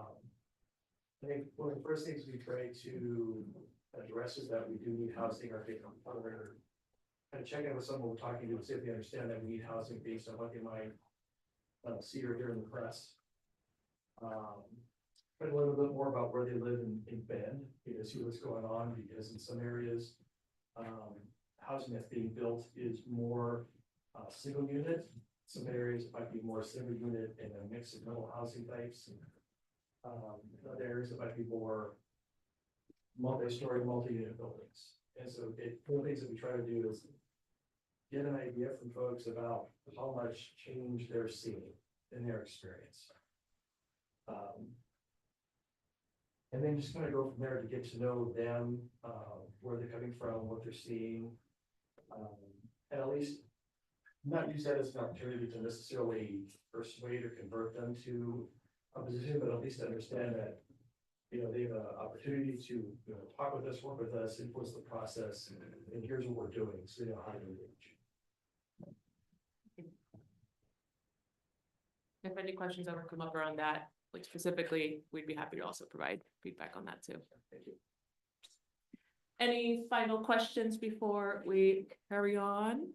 think one of the first things we try to address is that we do need housing. Our kind of check in with someone we're talking to, see if they understand that we need housing based on what they might see or hear in the press. But a little bit more about where they live in Bend, see what's going on, because in some areas, housing that's being built is more single unit. Some areas it might be more single unit and a mix of rental housing types. Other areas it might be more multi-story, multi-unit buildings. And so one of the things that we try to do is get an idea from folks about how much change they're seeing in their experience. And then just kind of go from there to get to know them, where they're coming from, what they're seeing, and at least not use that as an opportunity to necessarily persuade or convert them to a position, but at least understand that, they have an opportunity to talk with us, work with us, influence the process, and here's what we're doing, so they know how to engage. If any questions ever come up around that, like specifically, we'd be happy to also provide feedback on that too. Thank you. Any final questions before we carry on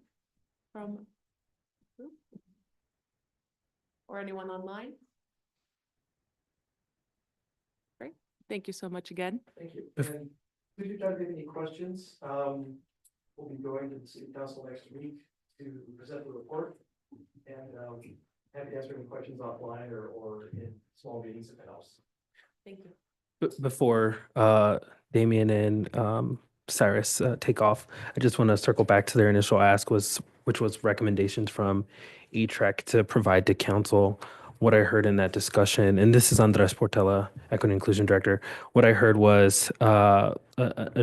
from or anyone online? Great. Thank you so much again. Thank you. And if you guys have any questions, we'll be going to the city council next week to present the report, and happy to answer any questions offline or in small meetings if it helps. Thank you. Before Damien and Cyrus take off, I just want to circle back to their initial ask, which was recommendations from ETREC to provide to council. What I heard in that discussion, and this is Andres Portela, Equity Inclusion Director, what I heard was a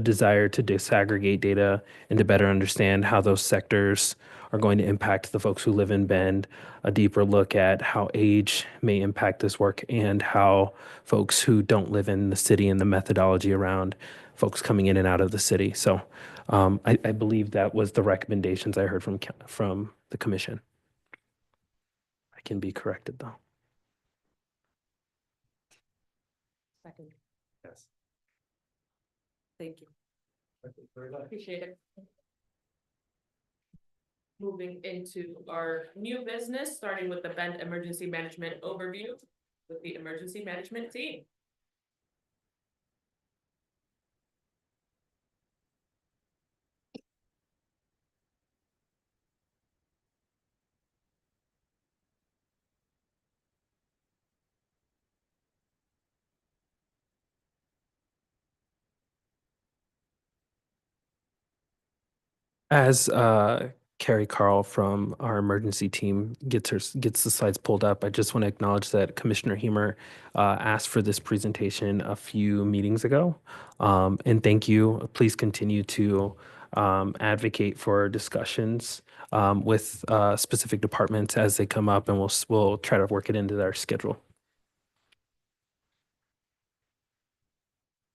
desire to disaggregate data and to better understand how those sectors are going to impact the folks who live in Bend, a deeper look at how age may impact this work, and how folks who don't live in the city and the methodology around folks coming in and out of the city. So I believe that was the recommendations I heard from the commission. I can be corrected though. Second. Yes. Thank you. Thank you very much. Appreciate it. Moving into our new business, starting with the Bend Emergency Management Overview with the Emergency Management Team. As Carrie Carl from our emergency team gets the slides pulled up, I just want to acknowledge that Commissioner Hemer asked for this presentation a few meetings ago. And thank you. Please continue to advocate for discussions with specific departments as they come up, and we'll try to work it into our schedule.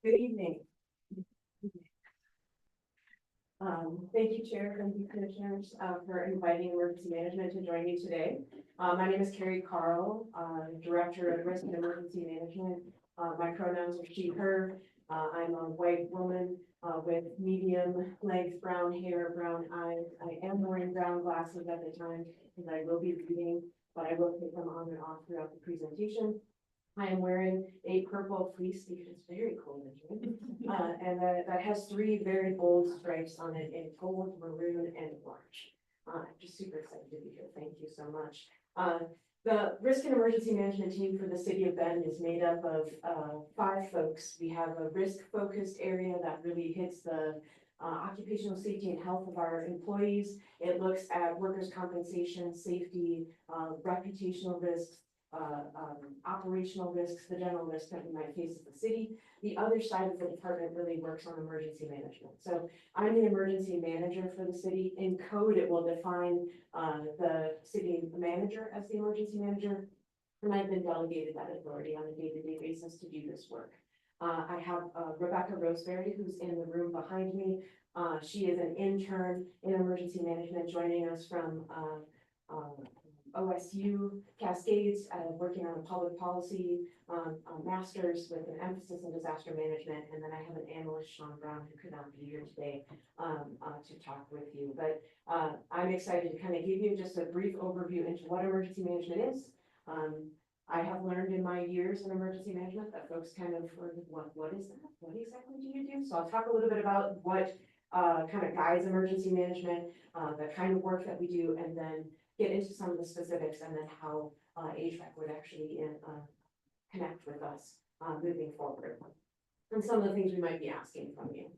Good evening. Thank you, Chair, thank you, Commissioners, for inviting emergency management to join me today. My name is Carrie Carl, Director of Risk and Emergency Management. My pronouns are she, her. I'm a white woman with medium length brown hair, brown eyes. I am wearing brown glasses at the time because I will be reading, but I will take them on and off throughout the presentation. I am wearing a purple fleece because it's very cold in here. And that has three very bold stripes on it in gold, maroon, and orange. I'm just super excited to be here. Thank you so much. The risk and emergency management team for the city of Bend is made up of 5 folks. We have a risk-focused area that really hits the occupational safety and health of our employees. It looks at workers' compensation, safety, reputational risks, operational risks, the general risks that we might face as the city. The other side of the department really works on emergency management. So I'm the emergency manager for the city. In code, it will define the city manager as the emergency manager. And I've been delegated that authority on a day-to-day basis to do this work. I have Rebecca Roseberry, who's in the room behind me. She is an intern in emergency management, joining us from OSU Cascades, working on a public policy master's with an emphasis in disaster management. And then I have an analyst, Sean Brown, who could not be here today to talk with you. But I'm excited to kind of give you just a brief overview into what emergency management is. I have learned in my years in emergency management that folks kind of, what is that? What exactly do you do? So I'll talk a little bit about what kind of guides emergency management, the kind of work that we do, and then get into some of the specifics and then how HVAC would actually connect with us moving forward. And some of the things we might be asking from you.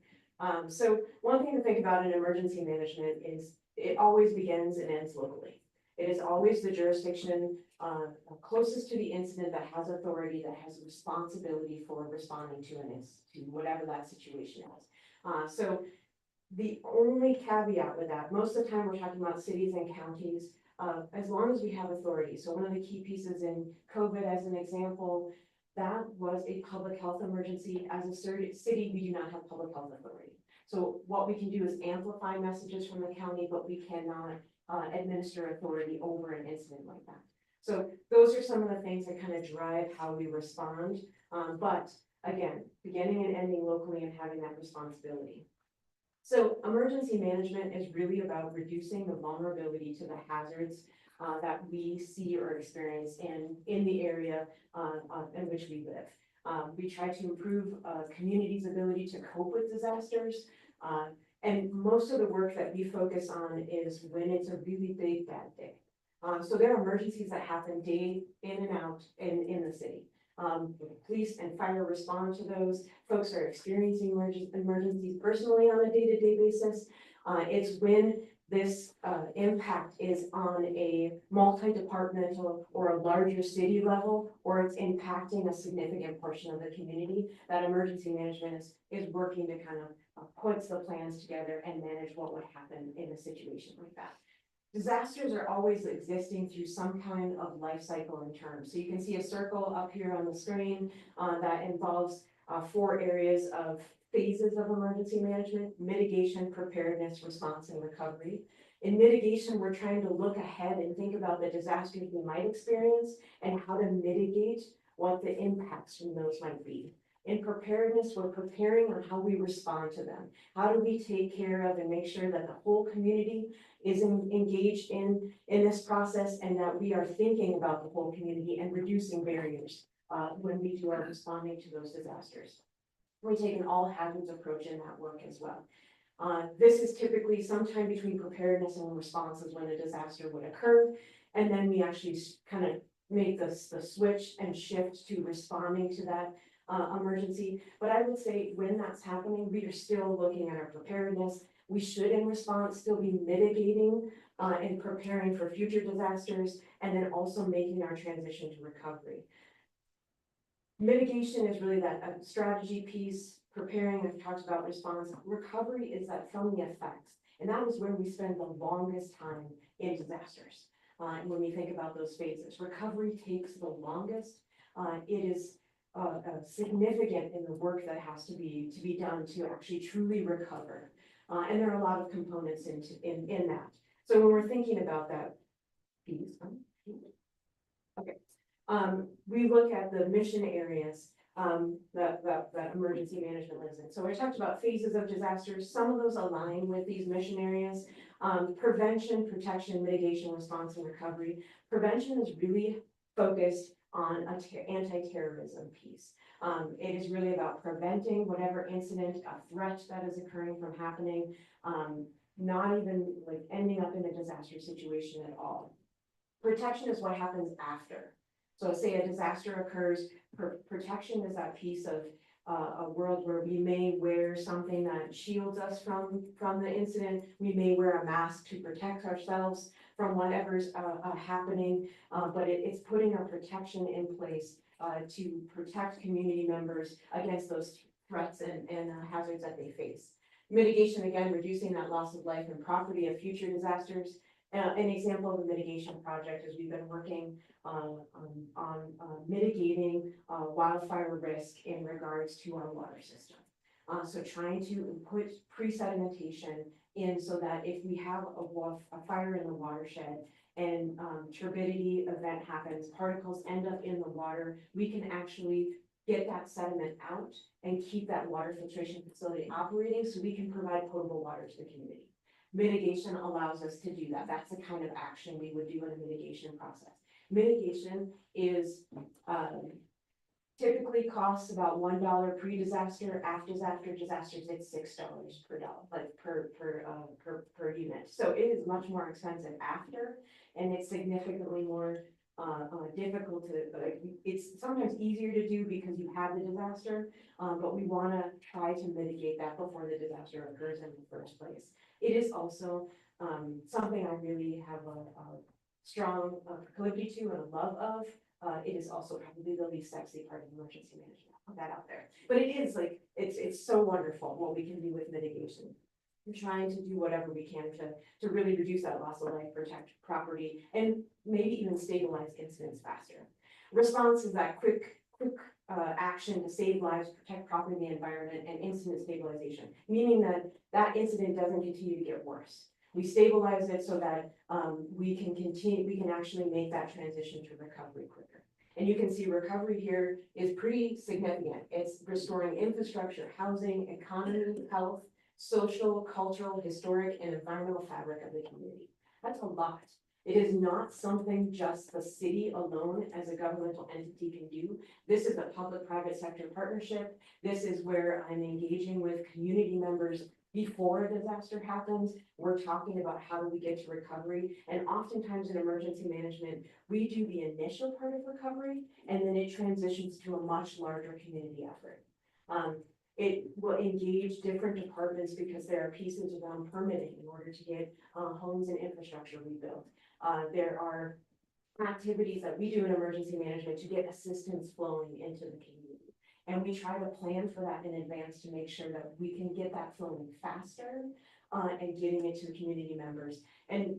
So one thing to think about in emergency management is it always begins and ends locally. It is always the jurisdiction closest to the incident that has authority, that has responsibility for responding to whatever that situation is. So the only caveat with that, most of the time we're talking about cities and counties, as long as we have authority. So one of the key pieces in COVID, as an example, that was a public health emergency. As a city, we do not have public health authority. So what we can do is amplify messages from the county, but we cannot administer authority over an incident like that. So those are some of the things that kind of drive how we respond. But again, beginning and ending locally and having that responsibility. So emergency management is really about reducing the vulnerability to the hazards that we see or experience in the area in which we live. We try to improve communities' ability to cope with disasters. And most of the work that we focus on is when it's a really big bad day. So there are emergencies that happen day in and out in the city. Police and fire respond to those. Folks are experiencing emergencies personally on a day-to-day basis. It's when this impact is on a multi-departmental or a larger city level, or it's impacting a significant portion of the community, that emergency management is working to kind of puts the plans together and manage what would happen in a situation like that. Disasters are always existing through some kind of life cycle in terms. So you can see a circle up here on the screen that involves 4 areas of phases of emergency management: mitigation, preparedness, response, and recovery. In mitigation, we're trying to look ahead and think about the disasters we might experience and how to mitigate what the impacts from those might be. In preparedness, we're preparing on how we respond to them. How do we take care of and make sure that the whole community is engaged in this process, and that we are thinking about the whole community and reducing barriers when we do our responding to those disasters. We take an all hazards approach in that work as well. This is typically sometime between preparedness and responses when a disaster would occur. And then we actually kind of make the switch and shift to responding to that emergency. But I would say when that's happening, we are still looking at our preparedness. We should, in response, still be mitigating and preparing for future disasters, and then also making our transition to recovery. Mitigation is really that strategy piece. Preparing, I've talked about response. Recovery is that from the effects, and that is where we spend the longest time in disasters. When we think about those phases, recovery takes the longest. It is significant in the work that has to be done to actually truly recover. And there are a lot of components in that. So when we're thinking about that piece, okay, we look at the mission areas that emergency management lives in. So I talked about phases of disasters. Some of those align with these mission areas. Prevention, protection, mitigation, response, and recovery. Prevention is really focused on anti-terrorism piece. It is really about preventing whatever incident, a threat that is occurring from happening, not even like ending up in a disaster situation at all. Protection is what happens after. So say a disaster occurs, protection is that piece of a world where we may wear something that shields us from the incident. We may wear a mask to protect ourselves from whatever's happening, but it's putting our protection in place to protect community members against those threats and hazards that they face. Mitigation, again, reducing that loss of life and property of future disasters. An example of a mitigation project is we've been working on mitigating wildfire risk in regards to our water system. So trying to put pre-sedimentation in so that if we have a fire in the watershed and turbidity event happens, particles end up in the water, we can actually get that sediment out and keep that water filtration facility operating so we can provide potable water to the community. Mitigation allows us to do that. That's the kind of action we would do in a mitigation process. Mitigation is typically costs about $1 pre-disaster. After disasters, it's $6 per dollar, like per unit. So it is much more expensive after, and it's significantly more difficult to, like, it's sometimes easier to do because you have the disaster, but we want to try to mitigate that before the disaster occurs in the first place. It is also something I really have a strong proclivity to and a love of. It is also probably the least sexy part of emergency management. I'll put that out there. But it is like, it's so wonderful what we can do with mitigation. We're trying to do whatever we can to really reduce that loss of life, protect property, and maybe even stabilize incidents faster. Response is that quick action to save lives, protect property and the environment, and incident stabilization, meaning that that incident doesn't continue to get worse. We stabilize it so that we can actually make that transition to recovery quicker. And you can see recovery here is pretty significant. It's restoring infrastructure, housing, economy, health, social, cultural, historic, and environmental fabric of the community. That's a lot. It is not something just the city alone as a governmental entity can do. This is a public-private sector partnership. This is where I'm engaging with community members before a disaster happens. We're talking about how do we get to recovery. And oftentimes in emergency management, we do the initial part of recovery, and then it transitions to a much larger community effort. It will engage different departments because there are pieces around permitting in order to get homes and infrastructure rebuilt. There are activities that we do in emergency management to get assistance flowing into the community. And we try to plan for that in advance to make sure that we can get that flowing faster and getting it to the community members. And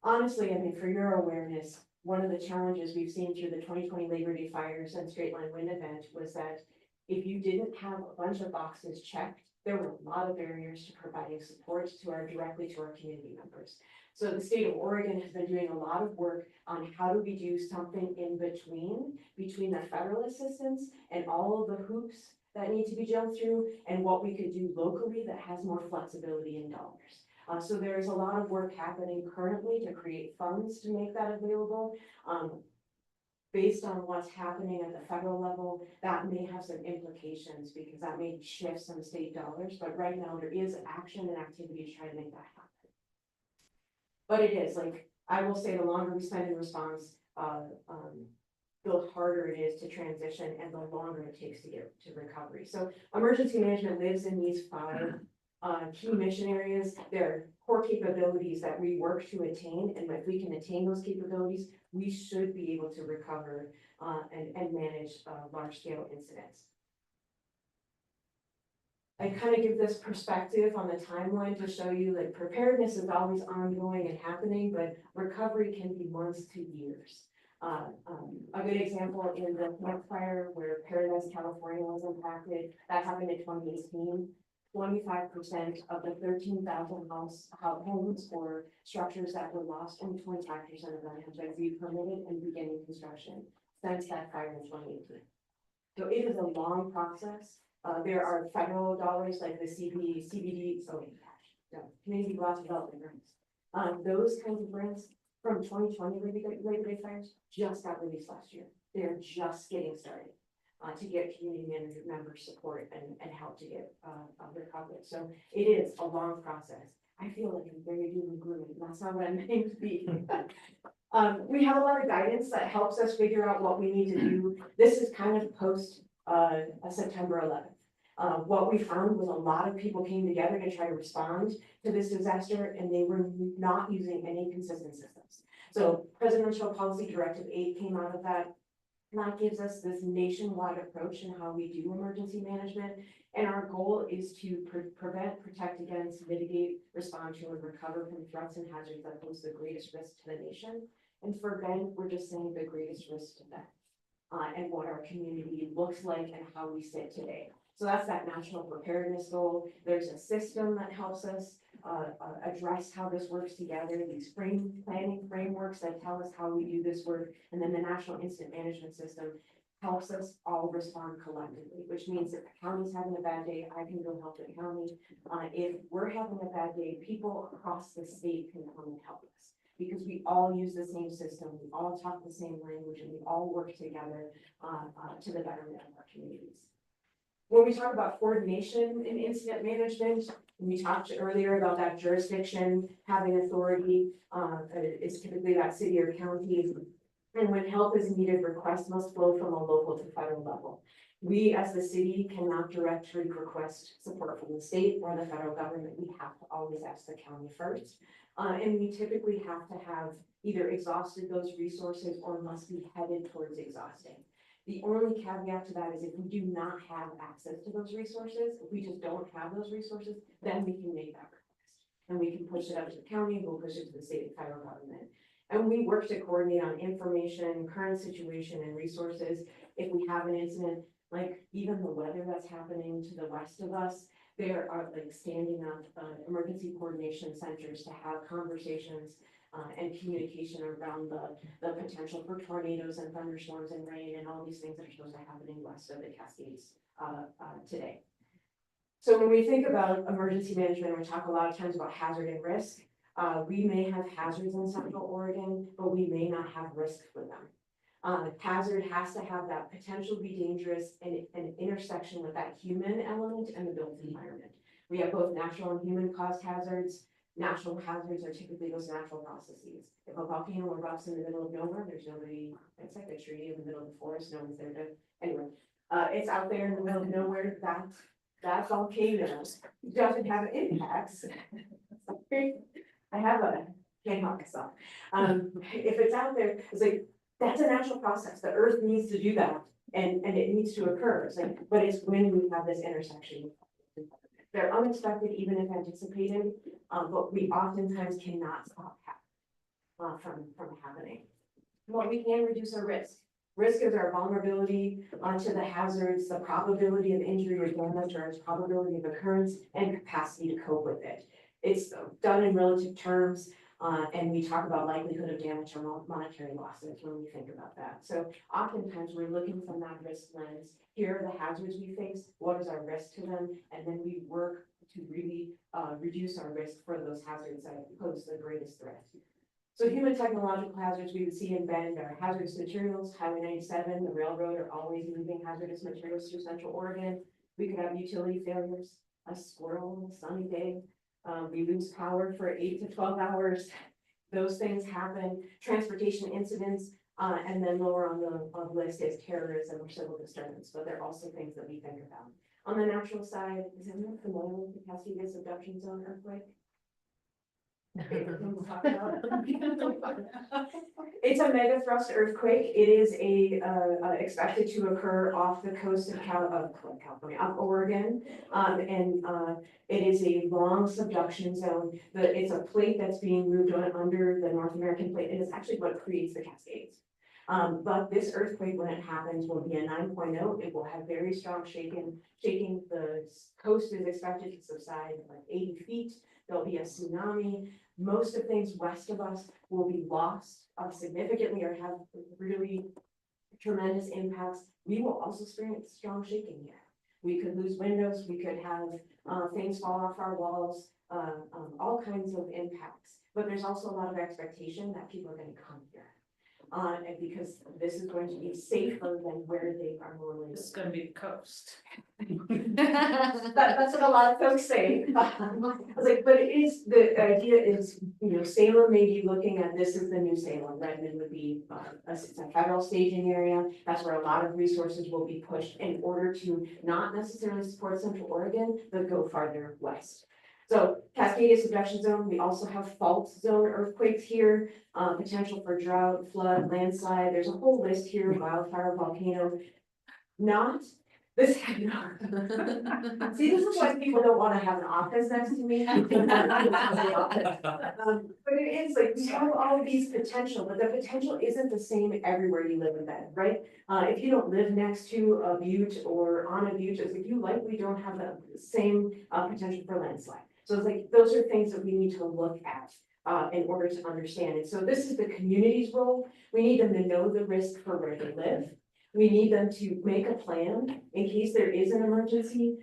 honestly, I mean, for your awareness, one of the challenges we've seen through the 2020 Labor Day fires and straight line wind event was that if you didn't have a bunch of boxes checked, there were a lot of barriers to providing support directly to our community members. So the state of Oregon has been doing a lot of work on how do we do something in between the federal assistance and all of the hoops that need to be jumped through and what we could do locally that has more flexibility in dollars. So there's a lot of work happening currently to create funds to make that available. Based on what's happening at the federal level, that may have some implications because that may shift some state dollars, but right now there is action and activity to try to make that happen. But it is, like, I will say the longer we spend in response, the harder it is to transition and the longer it takes to get to recovery. So emergency management lives in these 5 key mission areas. There are core capabilities that we work to attain, and if we can attain those capabilities, we should be able to recover and manage large-scale incidents. I kind of give this perspective on the timeline to show you that preparedness is always ongoing and happening, but recovery can be months to years. A good example in the Camp Fire where Paradise, California was impacted, that happened in 2018. 25% of the 13,000 homes or structures that were lost, only 25% of them have been re-permitted and beginning construction since that fire in 2018. So it is a long process. There are federal dollars like the CBD, Community Block Development Grants. Those kinds of grants from 2020 Labor Day fires just got released last year. They're just getting started to get community manager members support and help to get their coverage. So it is a long process. I feel like I'm very doom and gloomy. That's not what I'm meant to be. We have a lot of guidance that helps us figure out what we need to do. This is kind of post September 11th. What we found was a lot of people came together to try to respond to this disaster, and they were not using any consistent systems. So Presidential Policy Directive 8 came out of that. And that gives us this nationwide approach in how we do emergency management. And our goal is to prevent, protect against, mitigate, respond to, and recover from threats and hazards that pose the greatest risk to the nation. And for Bend, we're just saying the greatest risk to them and what our community looks like and how we sit today. So that's that national preparedness goal. There's a system that helps us address how this works together, these planning frameworks that tell us how we do this work. And then the National Incident Management System helps us all respond collectively, which means if the county's having a bad day, I can go help the county. If we're having a bad day, people across the state can come and help us because we all use the same system, we all talk the same language, and we all work together to the betterment of our communities. When we talk about coordination in incident management, we talked earlier about that jurisdiction having authority, it's typically that city or county. And when help is needed, requests must flow from a local to federal level. We as the city cannot directly request support from the state or the federal government. We have to always ask the county first. And we typically have to have either exhausted those resources or must be headed towards exhausting. The only caveat to that is if we do not have access to those resources, if we just don't have those resources, then we can make that request. And we can push it up to the county, and we'll push it to the state and federal government. And we work to coordinate on information, current situation, and resources. If we have an incident, like even the weather that's happening to the west of us, there are like standing up emergency coordination centers to have conversations and communication around the potential for tornadoes and thunderstorms and rain and all these things that are supposed to happen west of the Cascades today. So when we think about emergency management, we talk a lot of times about hazard and risk. We may have hazards in Central Oregon, but we may not have risk for them. Hazard has to have that potential to be dangerous and an intersection with that human element and the built environment. We have both natural and human caused hazards. Natural hazards are typically those natural processes. If a volcano erupts in the middle of nowhere, there's nobody, it's like a tree in the middle of the forest, no one's there to, anyway. It's out there in the middle of nowhere, that volcano doesn't have impacts. I have can't help myself. If it's out there, it's like, that's a natural process. The earth needs to do that and it needs to occur. It's like, but it's when we have this intersection. They're unexpected, even if anticipated, but we oftentimes cannot stop from happening. But we can reduce our risk. Risk is our vulnerability to the hazards, the probability of injury or damage, or its probability of occurrence, and capacity to cope with it. It's done in relative terms, and we talk about likelihood of damage or monetary losses when we think about that. So oftentimes we're looking from that risk lens. Here are the hazards we face, what is our risk to them, and then we work to really reduce our risk for those hazards that pose the greatest threat. So human technological hazards we would see in Bend are hazardous materials. Highway 97, the railroad are always moving hazardous materials through Central Oregon. We could have utility failures, a squirrel on a sunny day. We lose power for 8 to 12 hours. Those things happen. Transportation incidents, and then lower on the list is terrorism or civil disturbance, but they're also things that we think about. On the natural side, is anyone familiar with the Cascades Subduction Zone earthquake? It's a mega thrust earthquake. It is expected to occur off the coast of California, up Oregon, and it is a long subduction zone. It's a plate that's being moved under the North American plate, and it's actually what creates the Cascades. But this earthquake, when it happens, will be a 9.0. It will have very strong shaking. The coast is expected to subside like 80 feet. There'll be a tsunami. Most of things west of us will be lost significantly or have really tremendous impacts. We will also experience strong shaking here. We could lose windows. We could have things fall off our walls, all kinds of impacts. but there's also a lot of expectation that people are gonna come here. And because this is going to be safer than where they are normally. This is gonna be the coast. That's what a lot of folks say. I was like, but it is, the idea is, you know, Salem may be looking at this as the new Salem. Redmond would be it's a federal staging area. That's where a lot of resources will be pushed in order to not necessarily support Central Oregon, but go farther west. So Cascadia subduction zone, we also have fault zone earthquakes here, potential for drought, flood, landslide. There's a whole list here, wildfire, volcano. Not this. See, this is why people don't want to have an office next to me. But it is like, we have all of these potential, but the potential isn't the same everywhere you live in Bend, right? If you don't live next to a butte or on a butte, it's like you likely don't have the same potential for landslide. So it's like, those are things that we need to look at in order to understand it. So this is the community's role. We need them to know the risk for where they live. We need them to make a plan in case there is an emergency.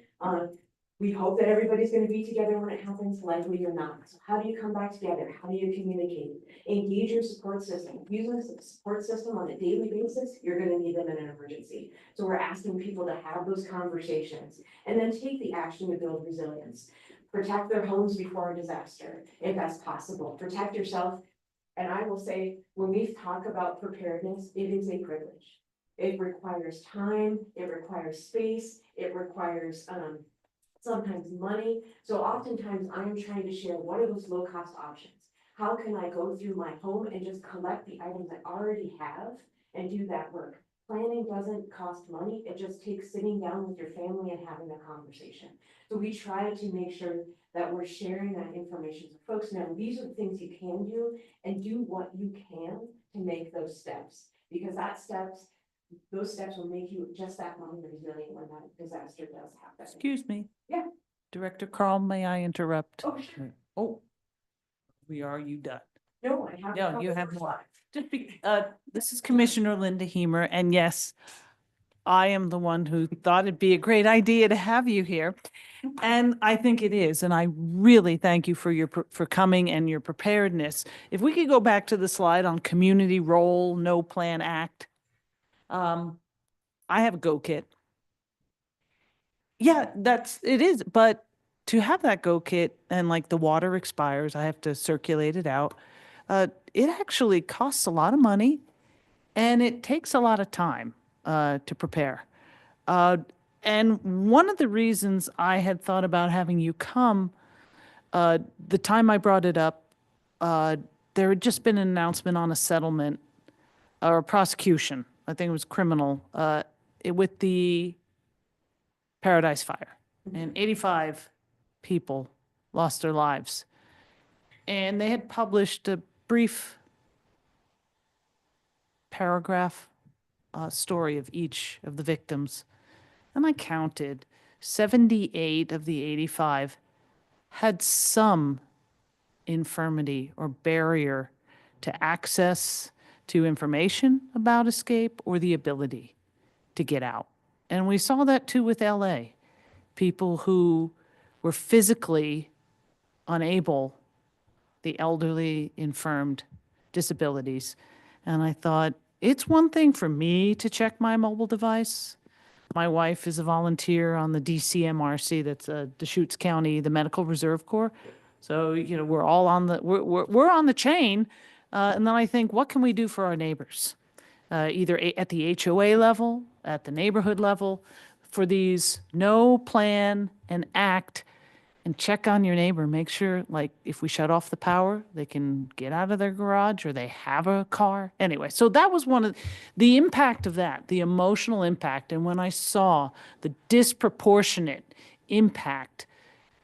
We hope that everybody's gonna be together when it happens, likely or not. So how do you come back together? How do you communicate? Engage your support system. Using a support system on a daily basis, you're gonna need them in an emergency. So we're asking people to have those conversations and then take the action to build resilience. Protect their homes before a disaster, if that's possible. Protect yourself. And I will say, when we talk about preparedness, it is a privilege. It requires time, it requires space, it requires sometimes money. So oftentimes I'm trying to share what are those low cost options? How can I go through my home and just collect the items I already have and do that work? Planning doesn't cost money, it just takes sitting down with your family and having a conversation. So we try to make sure that we're sharing that information so folks know these are the things you can do and do what you can to make those steps. Because those steps will make you just that more resilient when that disaster does happen. Excuse me. Yeah. Director Carl, may I interrupt? Oh, sure. Oh, are you done? No, I have. No, you have more. This is Commissioner Linda Hemer, and yes, I am the one who thought it'd be a great idea to have you here. And I think it is, and I really thank you for for coming and your preparedness. If we could go back to the slide on community role, no plan, act. I have a go kit. Yeah, it is, but to have that go kit and like the water expires, I have to circulate it out. It actually costs a lot of money and it takes a lot of time to prepare. And one of the reasons I had thought about having you come, the time I brought it up, there had just been an announcement on a settlement or a prosecution. I think it was criminal with the Paradise Fire. And 85 people lost their lives. And they had published a brief paragraph story of each of the victims. And I counted 78 of the 85 had some infirmity or barrier to access to information about escape or the ability to get out. And we saw that too with LA. People who were physically unable, the elderly, infirmed, disabilities. And I thought, it's one thing for me to check my mobile device. My wife is a volunteer on the DCMRC, that's Deschutes County, the Medical Reserve Corps. So, you know, we're all on the, we're on the chain. And then I think, what can we do for our neighbors? Either at the HOA level, at the neighborhood level, for these no plan and act and check on your neighbor. Make sure, like, if we shut off the power, they can get out of their garage or they have a car. Anyway, so that was one of the impact of that, the emotional impact. And when I saw the disproportionate impact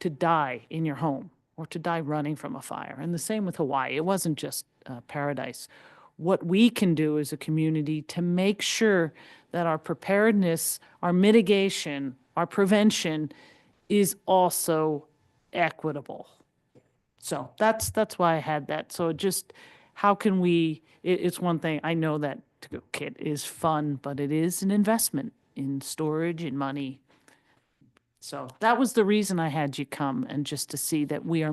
to die in your home or to die running from a fire, and the same with Hawaii, it wasn't just Paradise. What we can do as a community to make sure that our preparedness, our mitigation, our prevention is also equitable. So that's why I had that. So just how can we, it's one thing, I know that kit is fun, but it is an investment in storage and money. So that was the reason I had you come, and just to see that we are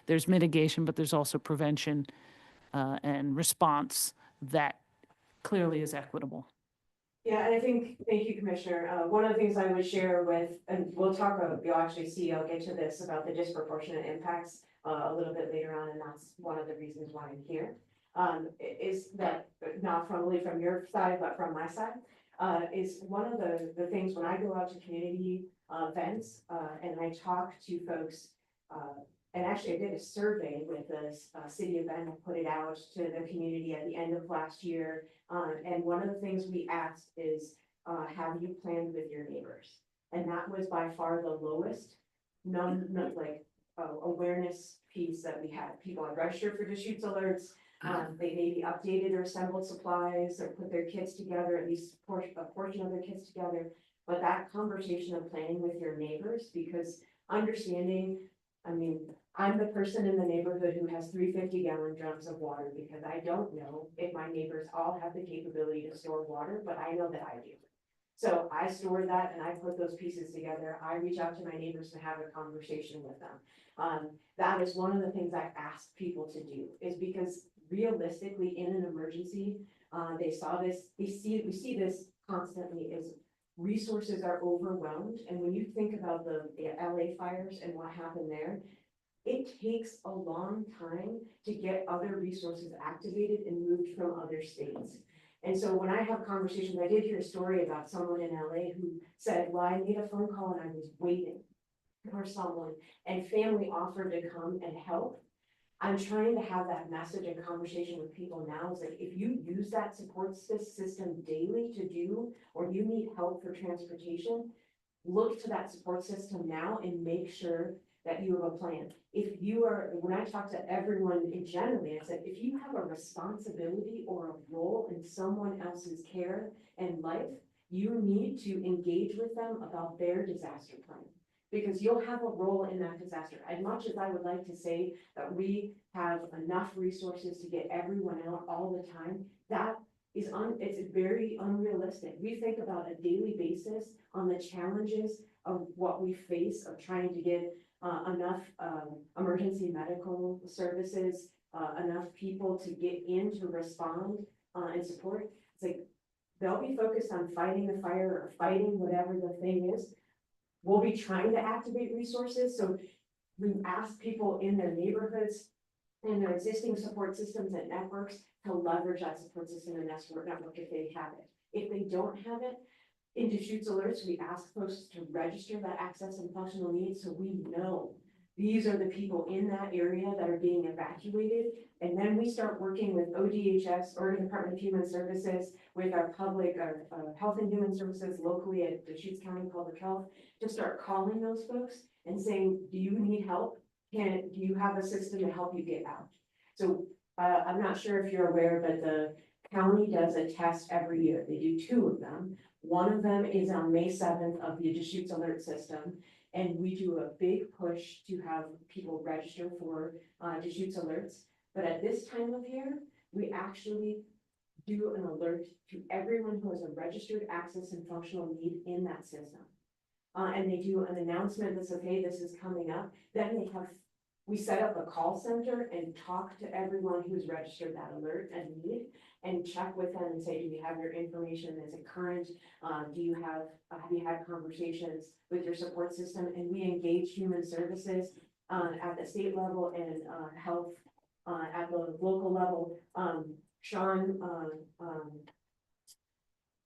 there's mitigation, but there's also prevention and response that clearly is equitable. Yeah, and I think, thank you, Commissioner. One of the things I would share with, and we'll talk about, you'll actually see, I'll get to this about the disproportionate impacts a little bit later on, and that's one of the reasons why I'm here. Is that not only from your side, but from my side, is one of the things when I go out to community events and I talk to folks, and actually I did a survey with the city of Bend, put it out to the community at the end of last year. And one of the things we asked is, have you planned with your neighbors? And that was by far the lowest awareness piece that we had. People had registered for Deschutes alerts. They maybe updated or assembled supplies or put their kids together, at least a portion of their kids together. But that conversation of planning with your neighbors, because understanding, I mean, I'm the person in the neighborhood who has 350-gallon drums of water because I don't know if my neighbors all have the capability to store water, but I know that I do. So I store that and I put those pieces together. I reach out to my neighbors to have a conversation with them. That is one of the things I ask people to do, is because realistically in an emergency, we see this constantly, is resources are overwhelmed. And when you think about the LA fires and what happened there, it takes a long time to get other resources activated and moved from other states. And so when I have conversations, I did hear a story about someone in LA who said, well, I made a phone call and I was waiting for someone and family offered to come and help. I'm trying to have that message and conversation with people now, is like, if you use that support system daily to do, or you need help for transportation, look to that support system now and make sure that you have a plan. If you are, when I talk to everyone in generally, I said, if you have a responsibility or a role in someone else's care and life, you need to engage with them about their disaster plan. Because you'll have a role in that disaster. As much as I would like to say that we have enough resources to get everyone out all the time, that is it's very unrealistic. We think about a daily basis on the challenges of what we face of trying to get enough emergency medical services, enough people to get in to respond and support. It's like they'll be focused on fighting the fire or fighting whatever the thing is. We'll be trying to activate resources. So we ask people in their neighborhoods and their existing support systems and networks to leverage that support system and network if they have it. If they don't have it, in Deschutes alerts, we ask folks to register that access and functional needs so we know these are the people in that area that are being evacuated. And then we start working with ODHS, Oregon Department of Human Services, with our public, our Health and Human Services locally at Deschutes County Public Health, to start calling those folks and saying, do you need help? Do you have a system to help you get out? So I'm not sure if you're aware, but the county does a test every year. They do 2 of them. One of them is on May 7th of the Deschutes alert system. And we do a big push to have people register for Deschutes alerts. But at this time of year, we actually do an alert to everyone who has a registered access and functional need in that system. And they do an announcement that says, hey, this is coming up. Then we set up a call center and talk to everyone who's registered that alert and need, and check with them and say, do you have your information? Is it current? Have you had conversations with your support system? And we engage human services at the state level and health at the local level. Sean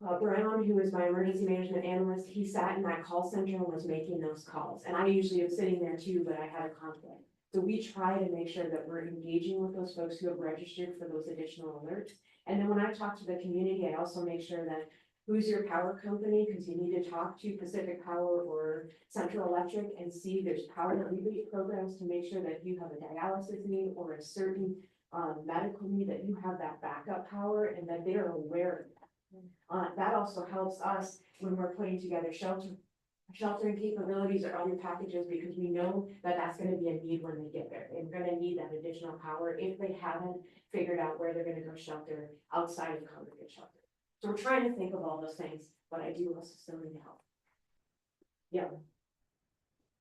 Brown, who is my emergency management analyst, he sat in that call center and was making those calls. And I usually am sitting there too, but I had a conflict. So we try to make sure that we're engaging with those folks who have registered for those additional alerts. And then when I talk to the community, I also make sure that who's your power company, because you need to talk to Pacific Power or Central Electric and see there's power rebate programs to make sure that if you have a dialysis need or a certain medical need, that you have that backup power and that they're aware of that. That also helps us when we're putting together sheltering capabilities or other packages, because we know that that's going to be a need when they get there. They're going to need that additional power if they haven't figured out where they're going to go shelter outside of congregate shelter. So we're trying to think of all those things, but I do also still need help. Yeah.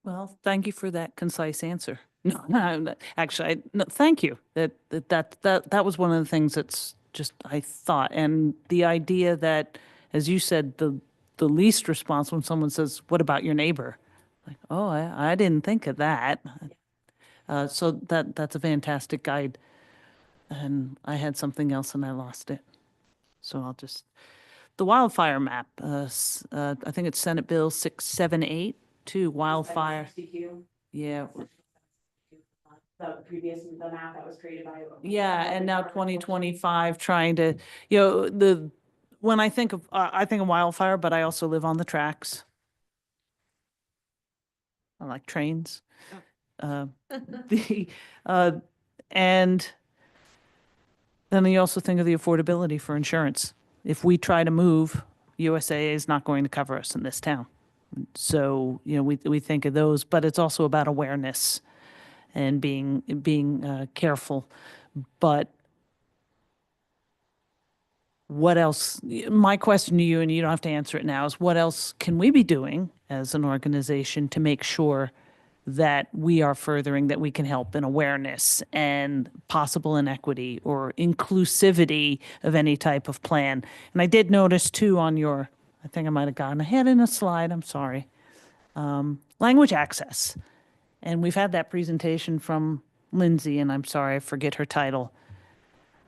Well, thank you for that concise answer. No, actually, no, thank you. That was one of the things that's just, I thought, and the idea that, as you said, the least response when someone says, "What about your neighbor?" Like, oh, I didn't think of that. So that's a fantastic guide. And I had something else and I lost it. So I'll just, the wildfire map, I think it's Senate Bill 678 to wildfire. Yeah. The map that was created by. Yeah, and now 2025 trying to, when I think of wildfire, but I also live on the tracks. I like trains. The, and then you also think of the affordability for insurance. If we try to move, USAA is not going to cover us in this town. So, we think of those, but it's also about awareness and being careful. But what else? My question to you, and you don't have to answer it now, is what else can we be doing as an organization to make sure that we are furthering, that we can help in awareness and possible inequity or inclusivity of any type of plan? And I did notice too on your, I think I might have gotten ahead in a slide, I'm sorry, language access. And we've had that presentation from Lindsay, and I'm sorry, I forget her title.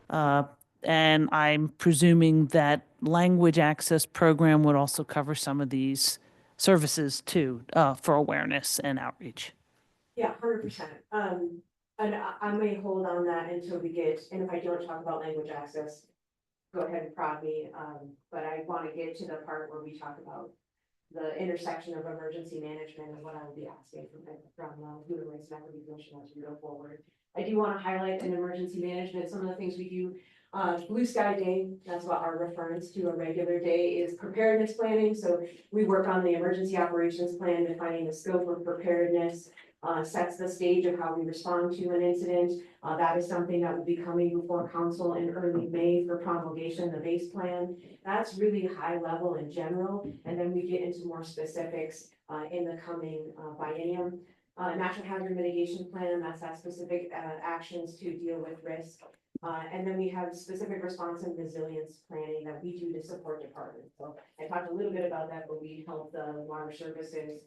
And I'm presuming that language access program would also cover some of these services too, for awareness and outreach. Yeah, 100%. And I may hold on that until we get, and if I don't talk about language access, go ahead and prod me. But I want to get to the part where we talk about the intersection of emergency management and what I will be asking from Human Rights and Equity Commission as we go forward. I do want to highlight in emergency management, some of the things we do. Blue Sky Day, that's what our reference to a regular day is preparedness planning. So we work on the emergency operations plan, defining the scope of preparedness, sets the stage of how we respond to an incident. That is something that will be coming before council in early May for promulgation, the base plan. That's really high level in general. And then we get into more specifics in the coming biennium. Natural hazard mitigation plan, that's that specific actions to deal with risk. And then we have specific response and resilience planning that we do to support departments. So I talked a little bit about that, but we help the water services.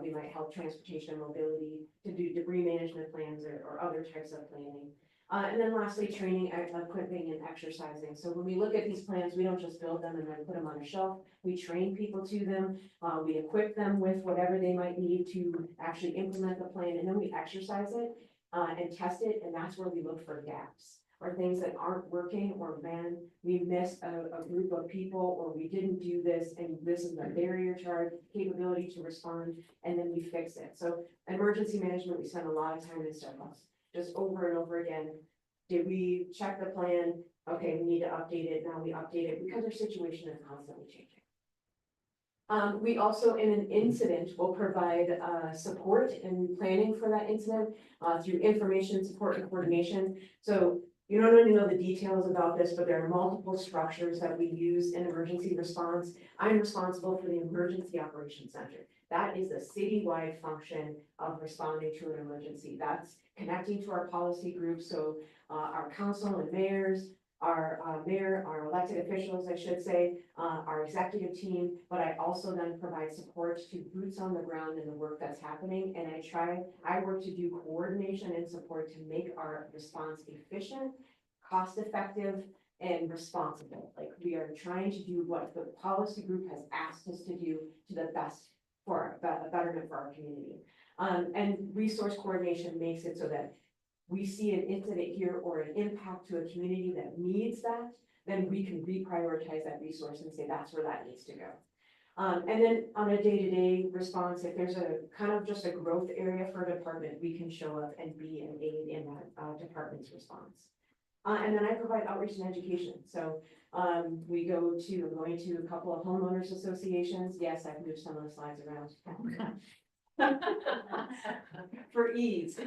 We might help transportation and mobility to do debris management plans or other types of planning. And then lastly, training, equipping and exercising. So when we look at these plans, we don't just build them and then put them on a shelf. We train people to them. We equip them with whatever they might need to actually implement the plan, and then we exercise it and test it. And that's where we look for gaps or things that aren't working, or man, we missed a group of people, or we didn't do this, and this is the barrier to our capability to respond, and then we fix it. So emergency management, we spend a lot of time in circles, just over and over again. Did we check the plan? Okay, we need to update it. Now we update it because our situation is constantly changing. We also, in an incident, will provide support and planning for that incident through information, support, and coordination. So you don't really know the details about this, but there are multiple structures that we use in emergency response. I'm responsible for the Emergency Operations Center. That is a citywide function of responding to an emergency. That's connecting to our policy groups. So our council and mayors, our mayor, our elected officials, I should say, our executive team, but I also then provide support to boots on the ground in the work that's happening. And I work to do coordination and support to make our response efficient, cost-effective, and responsible. Like, we are trying to do what the policy group has asked us to do to the best for a betterment for our community. And resource coordination makes it so that we see an incident here or an impact to a community that needs that, then we can reprioritize that resource and say that's where that needs to go. And then on a day-to-day response, if there's a kind of just a growth area for a department, we can show up and be an aid in that department's response. And then I provide outreach and education. So I'm going to a couple of homeowners associations. Yes, I've moved some of the slides around. For ease.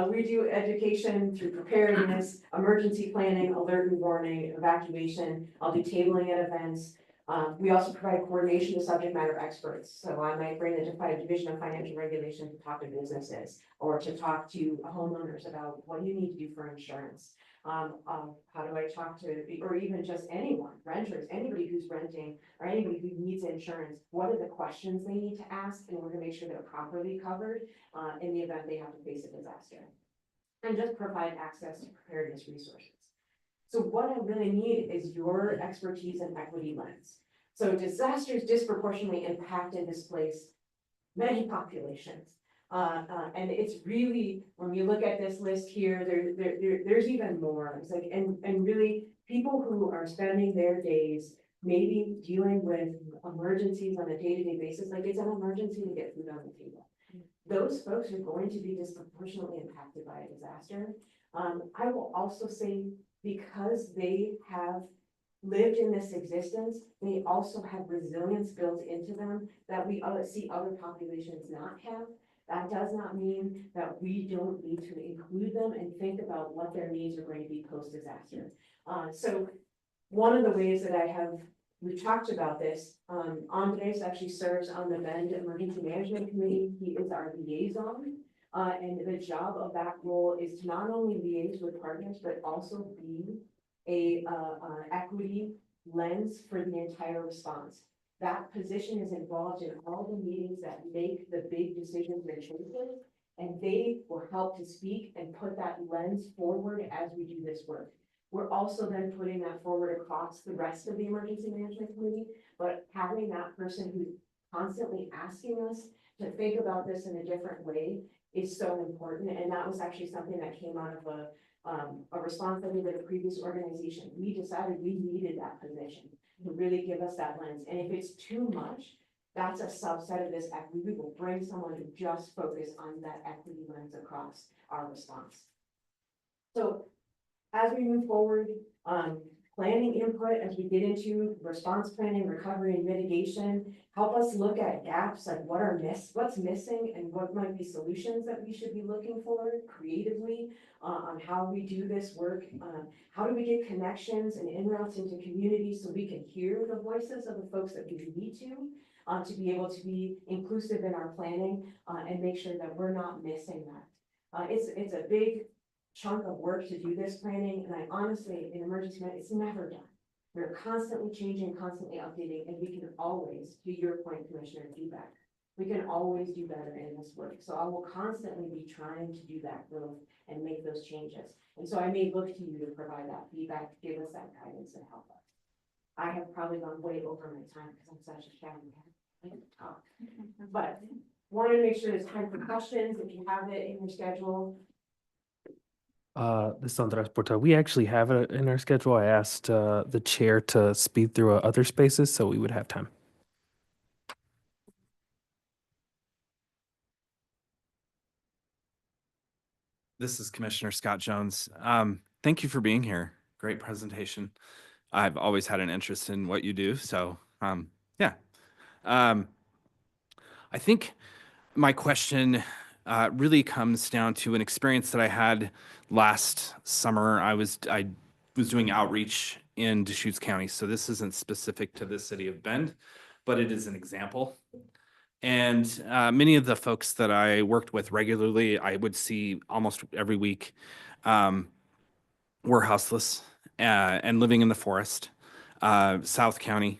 We do education through preparedness, emergency planning, alert and warning, evacuation. I'll do tabling at events. We also provide coordination with subject matter experts. So I might bring the Division of Financial Regulation to talk to businesses or to talk to homeowners about what you need to do for insurance. How do I talk to, or even just anyone, renters, anybody who's renting or anybody who needs insurance, what are the questions they need to ask in order to make sure they're properly covered in the event they have to face a disaster? And just provide access to preparedness resources. So what I really need is your expertise and equity lens. So disasters disproportionately impact and displace many populations. And it's really, when you look at this list here, there's even more. It's like, and really people who are spending their days maybe dealing with emergencies on a day-to-day basis, like it's an emergency to get food on the table. Those folks are going to be disproportionately impacted by a disaster. I will also say, because they have lived in this existence, they also have resilience built into them that we see other populations not have. That does not mean that we don't need to include them and think about what their needs are going to be post-disaster. So one of the ways that we've talked about this, Andres actually serves on the Bend Emergency Management Committee. He is our liaison. And the job of that role is to not only liaise with partners, but also be a equity lens for the entire response. That position is involved in all the meetings that make the big decisions and choices, and they will help to speak and put that lens forward as we do this work. We're also then putting that forward across the rest of the Emergency Management Committee, but having that person who's constantly asking us to think about this in a different way is so important. And that was actually something that came out of a response that we did a previous organization. We decided we needed that position to really give us that lens. And if it's too much, that's a subset of this equity. We will bring someone to just focus on that equity lens across our response. So as we move forward, planning input as we get into response planning, recovery, and mitigation, help us look at gaps, like what's missing and what might be solutions that we should be looking for creatively on how we do this work. How do we get connections and inroads into communities so we can hear the voices of the folks that we need to be able to be inclusive in our planning and make sure that we're not missing that. It's a big chunk of work to do this planning, and I honestly, in emergency management, it's never done. We're constantly changing, constantly updating, and we can always, to your point, Commissioner, feedback. We can always do better in this work. So I will constantly be trying to do that growth and make those changes. And so I may look to you to provide that feedback, give us that guidance and help us. I have probably gone way over my time because I'm such a chatty cat. I can talk, but wanted to make sure there's time for questions. If you have it in your schedule. This is Andres Porta. We actually have it in our schedule. I asked the chair to speed through other spaces so we would have time. This is Commissioner Scott Jones. Thank you for being here. Great presentation. I've always had an interest in what you do, so yeah. I think my question really comes down to an experience that I had last summer. I was doing outreach in Deschutes County, so this isn't specific to the city of Bend, but it is an example. And many of the folks that I worked with regularly, I would see almost every week, were houseless and living in the forest, South County.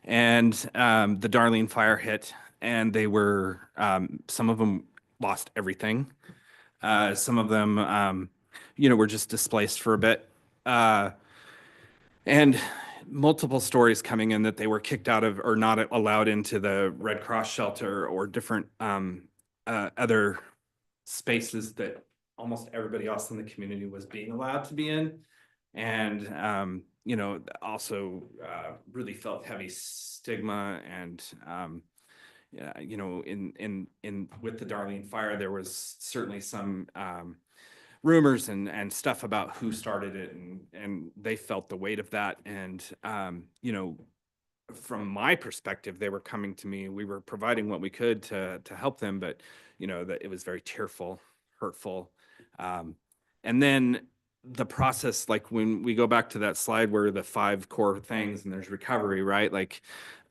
And the Darlene fire hit, and they were, some of them lost everything. Some of them, were just displaced for a bit. And multiple stories coming in that they were kicked out of or not allowed into the Red Cross shelter or different other spaces that almost everybody else in the community was being allowed to be in. And, also really felt heavy stigma and, with the Darlene fire, there was certainly some rumors and stuff about who started it, and they felt the weight of that. And, from my perspective, they were coming to me, we were providing what we could to help them, but, that it was very tearful, hurtful. And then the process, like when we go back to that slide where the 5 core things and there's recovery, right? Like,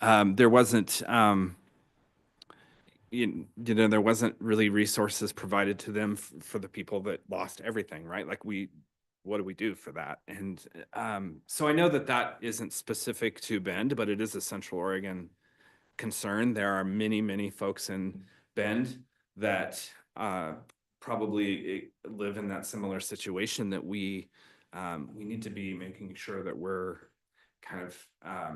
there wasn't, there wasn't really resources provided to them for the people that lost everything, right? Like what do we do for that? And so I know that that isn't specific to Bend, but it is a Central Oregon concern. There are many, many folks in Bend that probably live in that similar situation that we need to be making sure that we're kind of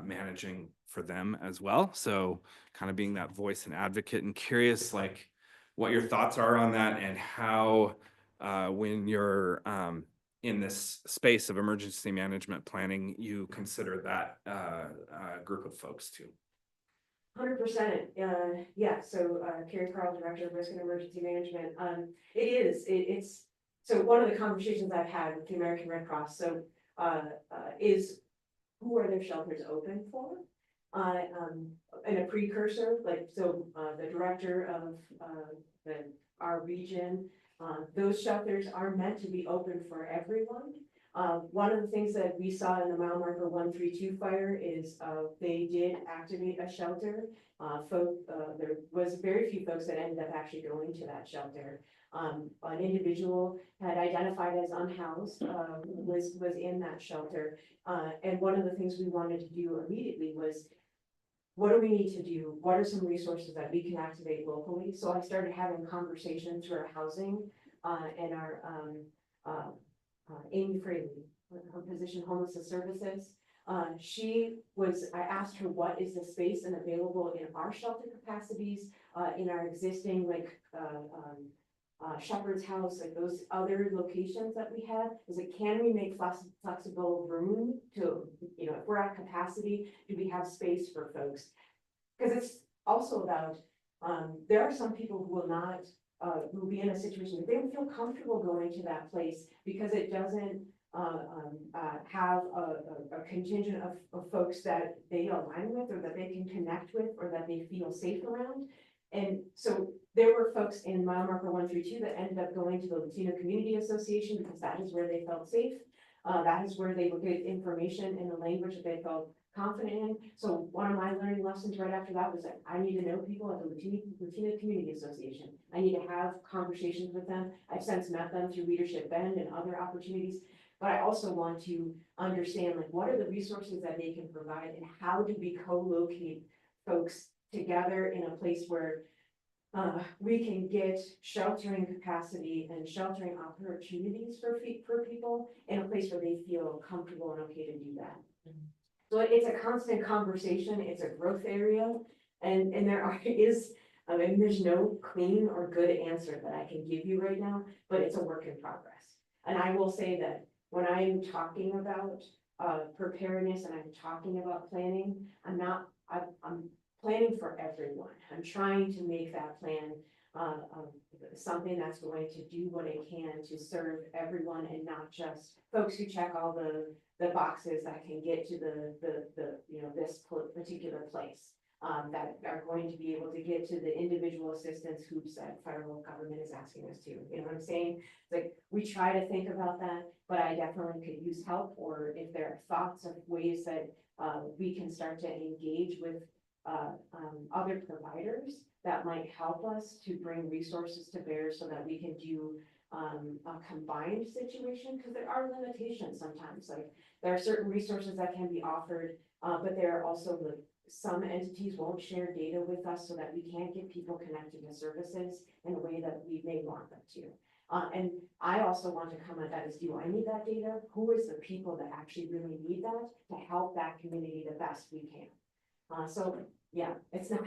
managing for them as well. So kind of being that voice and advocate, and curious like what your thoughts are on that, and how when you're in this space of emergency management planning, you consider that group of folks too. 100%. Yeah. So Carrie Carl, Director of Risk and Emergency Management. It's so one of the conversations I've had with the American Red Cross. So is who are their shelters open for? And a precursor, like so, the director of our region, those shelters are meant to be open for everyone. One of the things that we saw in the mile marker 132 fire is they did activate a shelter. There was very few folks that ended up actually going to that shelter. An individual had identified as unhoused, was in that shelter. And one of the things we wanted to do immediately was, what do we need to do? What are some resources that we can activate locally? So I started having conversations through our housing and our Amy Fraley, her position homelessness services. I asked her what is the space and available in our shelter capacities, in our existing like Shepherd's House, like those other locations that we have, is it, can we make flexible room to, if we're at capacity, do we have space for folks? Because it's also about, there are some people who will not, who will be in a situation that they don't feel comfortable going to that place because it doesn't have a contingent of folks that they align with or that they can connect with or that they feel safe around. And so there were folks in mile marker 132 that ended up going to the Latino Community Association because that is where they felt safe. That is where they would get information in the language that they felt confident in. So one of my learning lessons right after that was that I need to know people at the Latino Community Association. I need to have conversations with them. I've since met them through Leadership Bend and other opportunities. But I also want to understand, like, what are the resources that they can provide and how do we co-locate folks together in a place where we can get sheltering capacity and sheltering opportunities for people in a place where they feel comfortable and okay to do that. So it's a constant conversation. It's a growth area, and there's no clean or good answer that I can give you right now, but it's a work in progress. And I will say that when I'm talking about preparedness and I'm talking about planning, I'm planning for everyone. I'm trying to make that plan something that's going to do what it can to serve everyone and not just folks who check all the boxes that can get to this particular place. That are going to be able to get to the individual assistance hoops that federal government is asking us to. You know what I'm saying? It's like we try to think about that, but I definitely could use help, or if there are thoughts of ways that we can start to engage with other providers that might help us to bring resources to bear so that we can do a combined situation, because there are limitations sometimes. Like there are certain resources that can be offered, but there are also some entities won't share data with us so that we can't get people connected to services in a way that we may want them to. And I also want to come at that as, do I need that data? Who is the people that actually really need that to help that community the best we can? So yeah, it's not,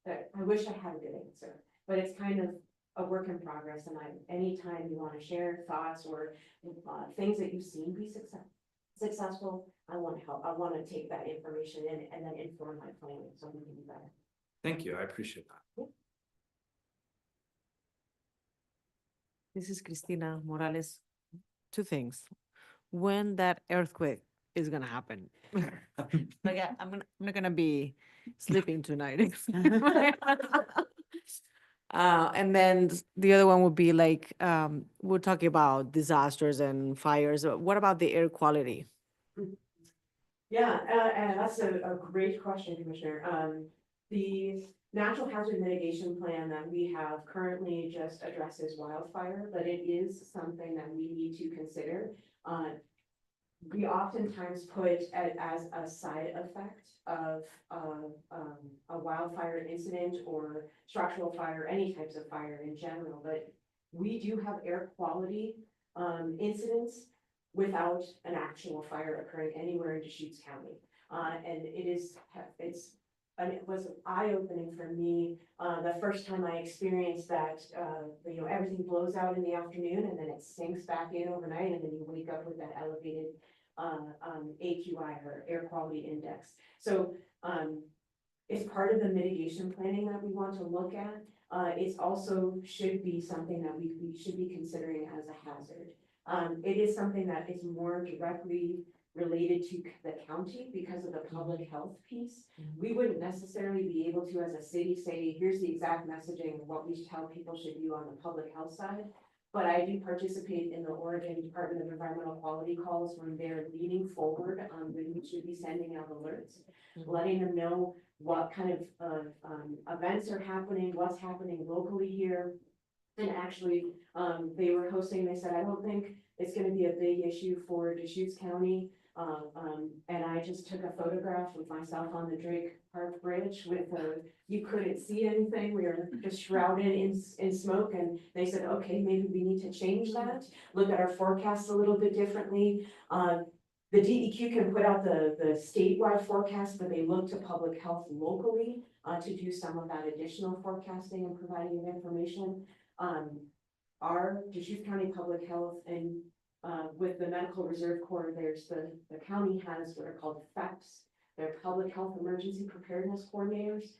I wish I had a good answer, but it's kind of a work in progress. And anytime you want to share thoughts or things that you've seen be successful, I want to help. I want to take that information in and then inform my planning so we can do better. Thank you. I appreciate that. This is Cristina Morales. Two things. When that earthquake is gonna happen? Like I'm not gonna be sleeping tonight. And then the other one would be like, we're talking about disasters and fires. What about the air quality? Yeah, and that's a great question, Commissioner. The natural hazard mitigation plan that we have currently just addresses wildfire, but it is something that we need to consider. We oftentimes put it as a side effect of a wildfire incident or structural fire, any types of fire in general, but we do have air quality incidents without an actual fire occurring anywhere in Deschutes County. And it was eye-opening for me, the first time I experienced that, everything blows out in the afternoon and then it sinks back in overnight, and then you wake up with that elevated AQI or air quality index. So it's part of the mitigation planning that we want to look at. It's also should be something that we should be considering as a hazard. It is something that is more directly related to the county because of the public health piece. We wouldn't necessarily be able to, as a city, say, here's the exact messaging of what we tell people should do on the public health side. But I do participate in the Oregon Department of Environmental Quality calls when they're leaning forward on when we should be sending out alerts, letting them know what kind of events are happening, what's happening locally here. And actually, they were hosting, they said, I don't think it's gonna be a big issue for Deschutes County. And I just took a photograph of myself on the Drake Park Bridge with you couldn't see anything. We were just shrouded in smoke, and they said, okay, maybe we need to change that. Look at our forecasts a little bit differently. The DEQ can put out the statewide forecast, but they look to public health locally to do some of that additional forecasting and providing of information. Our Deschutes County Public Health and with the Medical Reserve Corps, there's the county has what are called FEPs. They're Public Health Emergency Preparedness Coordinators.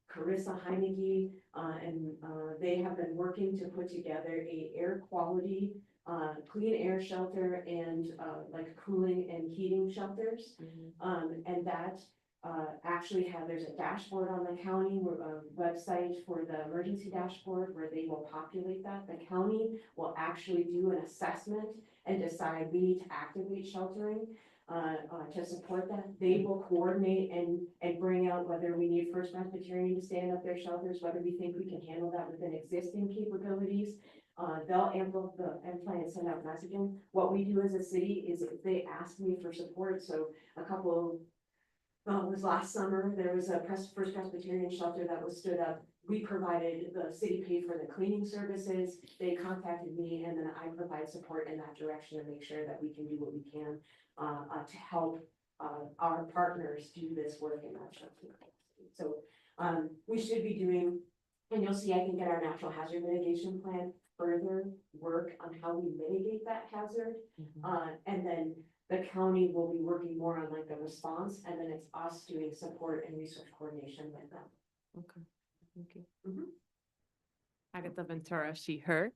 Carissa Heineke, and they have been working to put together a air quality, clean air shelter and like cooling and heating shelters. And that actually there's a dashboard on the county website for the emergency dashboard where they will populate that. The county will actually do an assessment and decide we need to activate sheltering to support that. They will coordinate and bring out whether we need First Presbyterian to stand up their shelters, whether we think we can handle that within existing capabilities. They'll amplify and send out messaging. What we do as a city is if they ask me for support, so it was last summer, there was a First Presbyterian shelter that was stood up. We provided, the city paid for the cleaning services. They contacted me, and then I provide support in that direction to make sure that we can do what we can to help our partners do this work in that shelter. So we should be doing, and you'll see I can get our natural hazard mitigation plan further work on how we mitigate that hazard. And then the county will be working more on like the response, and then it's us doing support and research coordination with them. Okay, thank you. Agatha Ventura, she, her.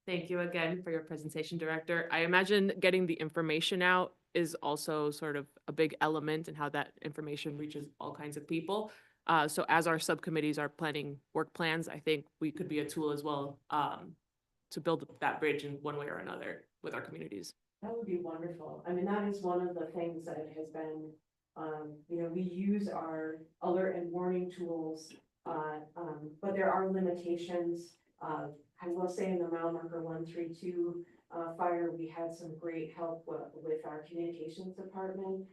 Thank you again for your presentation, Director. I imagine getting the information out is also sort of a big element in how that information reaches all kinds of people. So as our subcommittees are planning work plans, I think we could be a tool as well to build that bridge in one way or another with our communities. That would be wonderful. I mean, that is one of the things that has been, we use our alert and warning tools, but there are limitations. I will say in the mile marker 132 fire, we had some great help with our communications department.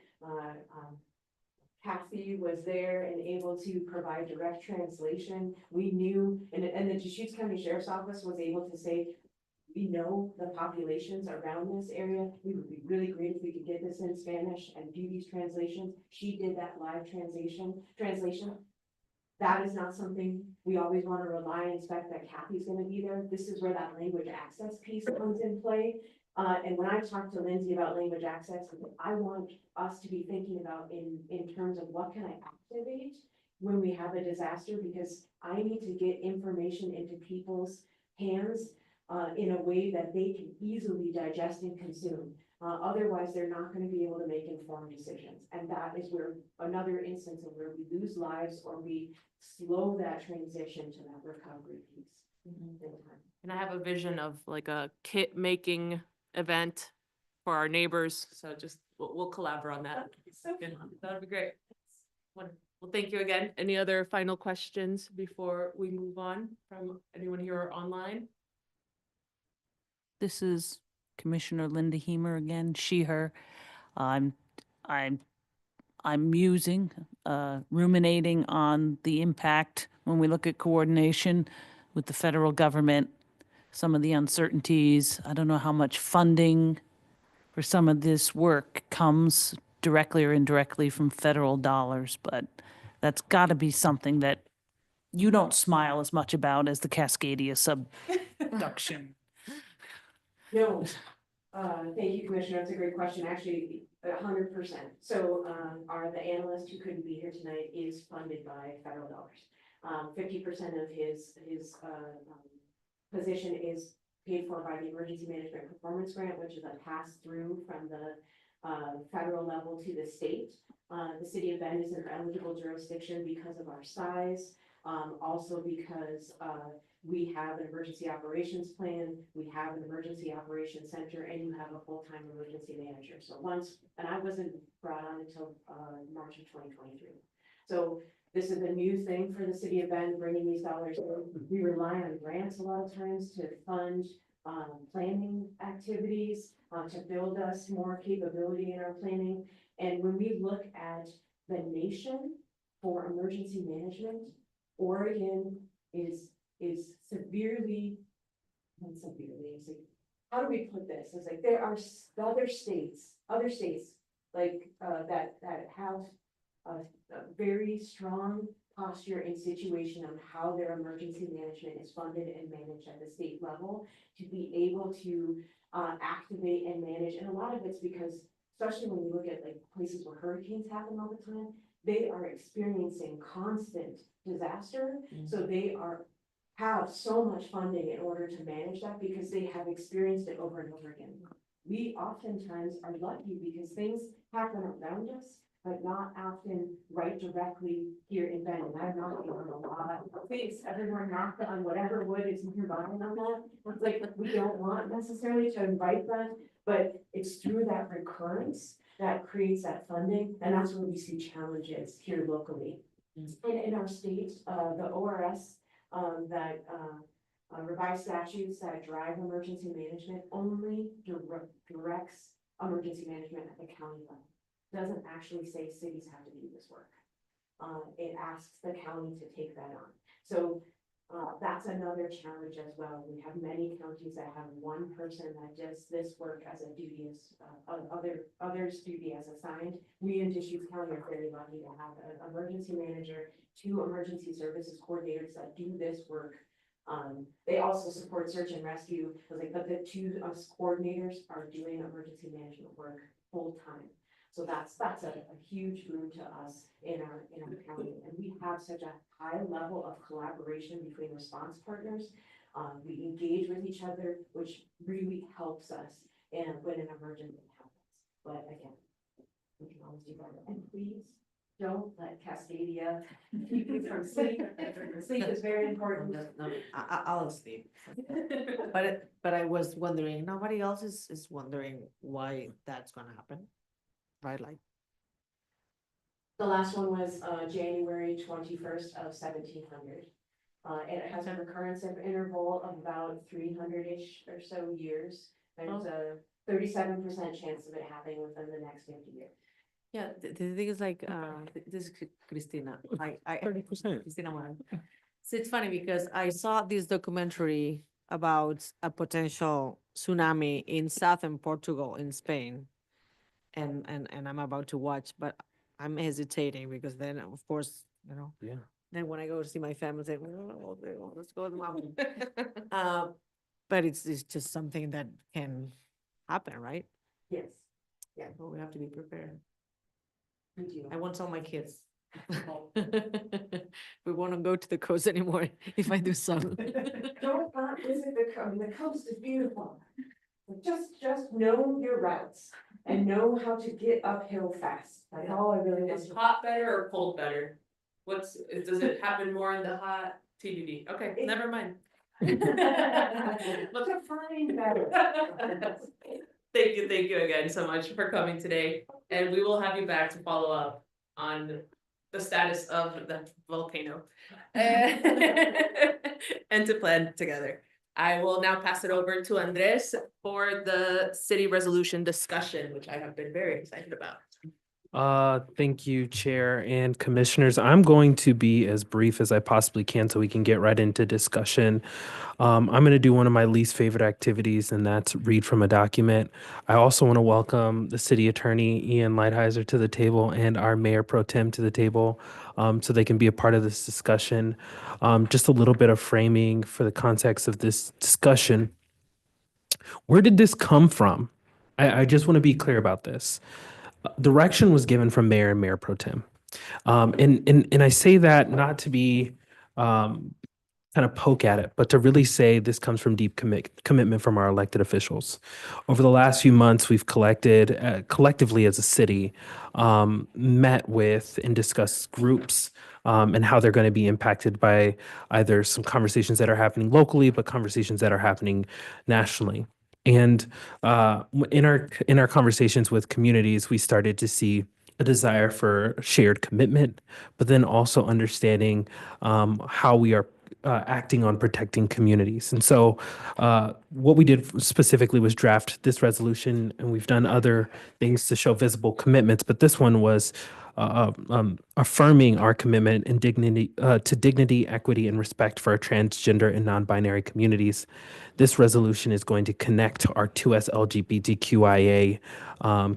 Kathy was there and able to provide direct translation. We knew, and the Deschutes County Sheriff's Office was able to say, we know the populations around this area. We would be really great if we could get this in Spanish and do these translations. She did that live translation. That is not something we always want to rely and expect that Kathy's going to be there. This is where that language access piece comes in play. And when I talked to Lindsay about language access, I want us to be thinking about in terms of what can I activate when we have a disaster, because I need to get information into people's hands in a way that they can easily digest and consume. Otherwise, they're not going to be able to make informed decisions. And that is where another instance of where we lose lives or we slow that transition to that recovery piece. in time. And I have a vision of like a kit making event for our neighbors. So just, we'll collaborate on that. So Yeah, that would be great. Wonderful. Well, thank you again. Any other final questions before we move on from anyone here or online? This is Commissioner Linda Hemer again, she, her. I'm, I'm, I'm musing, ruminating on the impact when we look at coordination with the federal government, some of the uncertainties. I don't know how much funding for some of this work comes directly or indirectly from federal dollars, but that's got to be something that you don't smile as much about as the Cascadia subduction. No, thank you, Commissioner. That's a great question. Actually, 100%. So, the analyst who couldn't be here tonight is funded by federal dollars. 50% of his position is paid for by the Emergency Management Performance Grant, which is a pass-through from the federal level to the state. The city of Bend is an eligible jurisdiction because of our size, also because we have an emergency operations plan, we have an emergency operations center, and you have a full-time emergency manager. So and I wasn't brought on until March of 2023. So this is a new thing for the city of Bend, bringing these dollars in. We rely on grants a lot of times to fund planning activities, to build us more capability in our planning. And when we look at the nation for emergency management, Oregon is severely, not severely, it's like, how do we put this? It's like there are other states like that have a very strong posture and situation on how their emergency management is funded and managed at the state level to be able to activate and manage. And a lot of it's because, especially when you look at like places where hurricanes happen all the time, they are experiencing constant disaster. So they have so much funding in order to manage that because they have experienced it over and over again. We oftentimes are lucky because things happen around us, but not often right directly here in Bend. And I've knocked on a lot of things. Everyone knocked on whatever wood is nearby on that. It's like, we don't want necessarily to invite that, but it's through that recurrence that creates that funding. And that's where we see challenges here locally. And in our state, the ORS, that revised statutes that drive emergency management only directs emergency management at the county level. Doesn't actually say cities have to do this work. It asks the county to take that on. So that's another challenge as well. We have many counties that have one person that does this work as a duty, as others duty as assigned. We in Deschutes County are very lucky to have an emergency manager, 2 emergency services coordinators that do this work. They also support search and rescue, but the 2 coordinators are doing emergency management work full time. So that's a huge boon to us in our county. And we have such a high level of collaboration between response partners. We engage with each other, which really helps us when an emergency happens. But again, we can always do better. And please don't let Cascadia keep you from sleep. Sleep is very important. No, I'll sleep. But I was wondering, nobody else is wondering why that's gonna happen, right? Like, the last one was January 21st of 1700. It has a recurrence of interval of about 300-ish or so years. There's a 37% chance of it happening within the next 50 years. yeah, the thing is like, this is Christina. I 30%. Christina Morales. So it's funny because I saw this documentary about a potential tsunami in southern Portugal, in Spain. And I'm about to watch, but I'm hesitating because then, of course, Yeah. then when I go to see my family, say, well, let's go to the mountain. But it's just something that can happen, right? Yes. Yeah, But we have to be prepared. we do. I won't tell my kids. We won't go to the coast anymore if I do some. Don't visit the coast. The coast is beautiful. Just know your routes and know how to get uphill fast. That's all I really want. Is hot better or cold better? Does it happen more in the hot TBD? Okay, never mind. But to find better. Thank you again so much for coming today, and we will have you back to follow up on the status of the volcano. And to plan together. I will now pass it over to Andres for the city resolution discussion, which I have been very excited about. Thank you, Chair and Commissioners. I'm going to be as brief as I possibly can so we can get right into discussion. I'm going to do one of my least favorite activities, and that's read from a document. I also want to welcome the City Attorney, Ian Lighthizer, to the table and our Mayor Pro Tem to the table so they can be a part of this discussion. Just a little bit of framing for the context of this discussion. Where did this come from? I just want to be clear about this. Direction was given from Mayor and Mayor Pro Tem. And I say that not to be kind of poke at it, but to really say this comes from deep commitment from our elected officials. Over the last few months, we've collected, collectively as a city, met with and discussed groups and how they're going to be impacted by either some conversations that are happening locally, but conversations that are happening nationally. And in our conversations with communities, we started to see a desire for shared commitment, but then also understanding how we are acting on protecting communities. And so what we did specifically was draft this resolution, and we've done other things to show visible commitments, but this one was affirming our commitment and dignity to dignity, equity, and respect for our transgender and non-binary communities. This resolution is going to connect our 2S LGBTQIA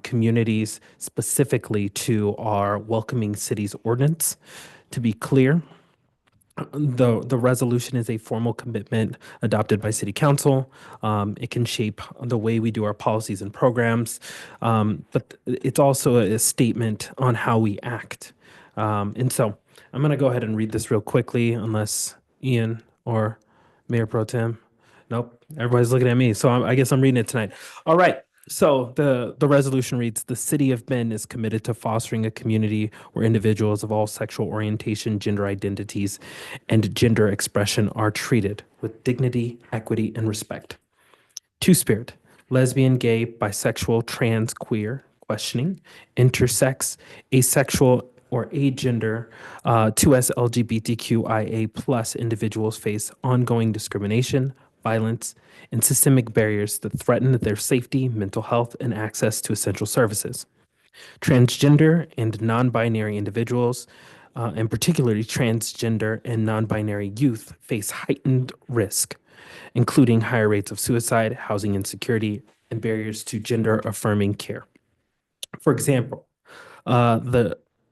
communities specifically to our Welcoming Cities Ordinance. To be clear, the resolution is a formal commitment adopted by City Council. It can shape the way we do our policies and programs, but it's also a statement on how we act. And so I'm going to go ahead and read this real quickly, unless Ian or Mayor Pro Tem. Nope, everybody's looking at me, so I guess I'm reading it tonight. All right. So the resolution reads, the City of Bend is committed to fostering a community where individuals of all sexual orientation, gender identities, and gender expression are treated with dignity, equity, and respect. Two-spirit, lesbian, gay, bisexual, trans, queer, questioning, intersex, asexual, or agender, 2S LGBTQIA plus individuals face ongoing discrimination, violence, and systemic barriers that threaten their safety, mental health, and access to essential services. Transgender and non-binary individuals, and particularly transgender and non-binary youth, face heightened risk, including higher rates of suicide, housing insecurity, and barriers to gender-affirming care. For example,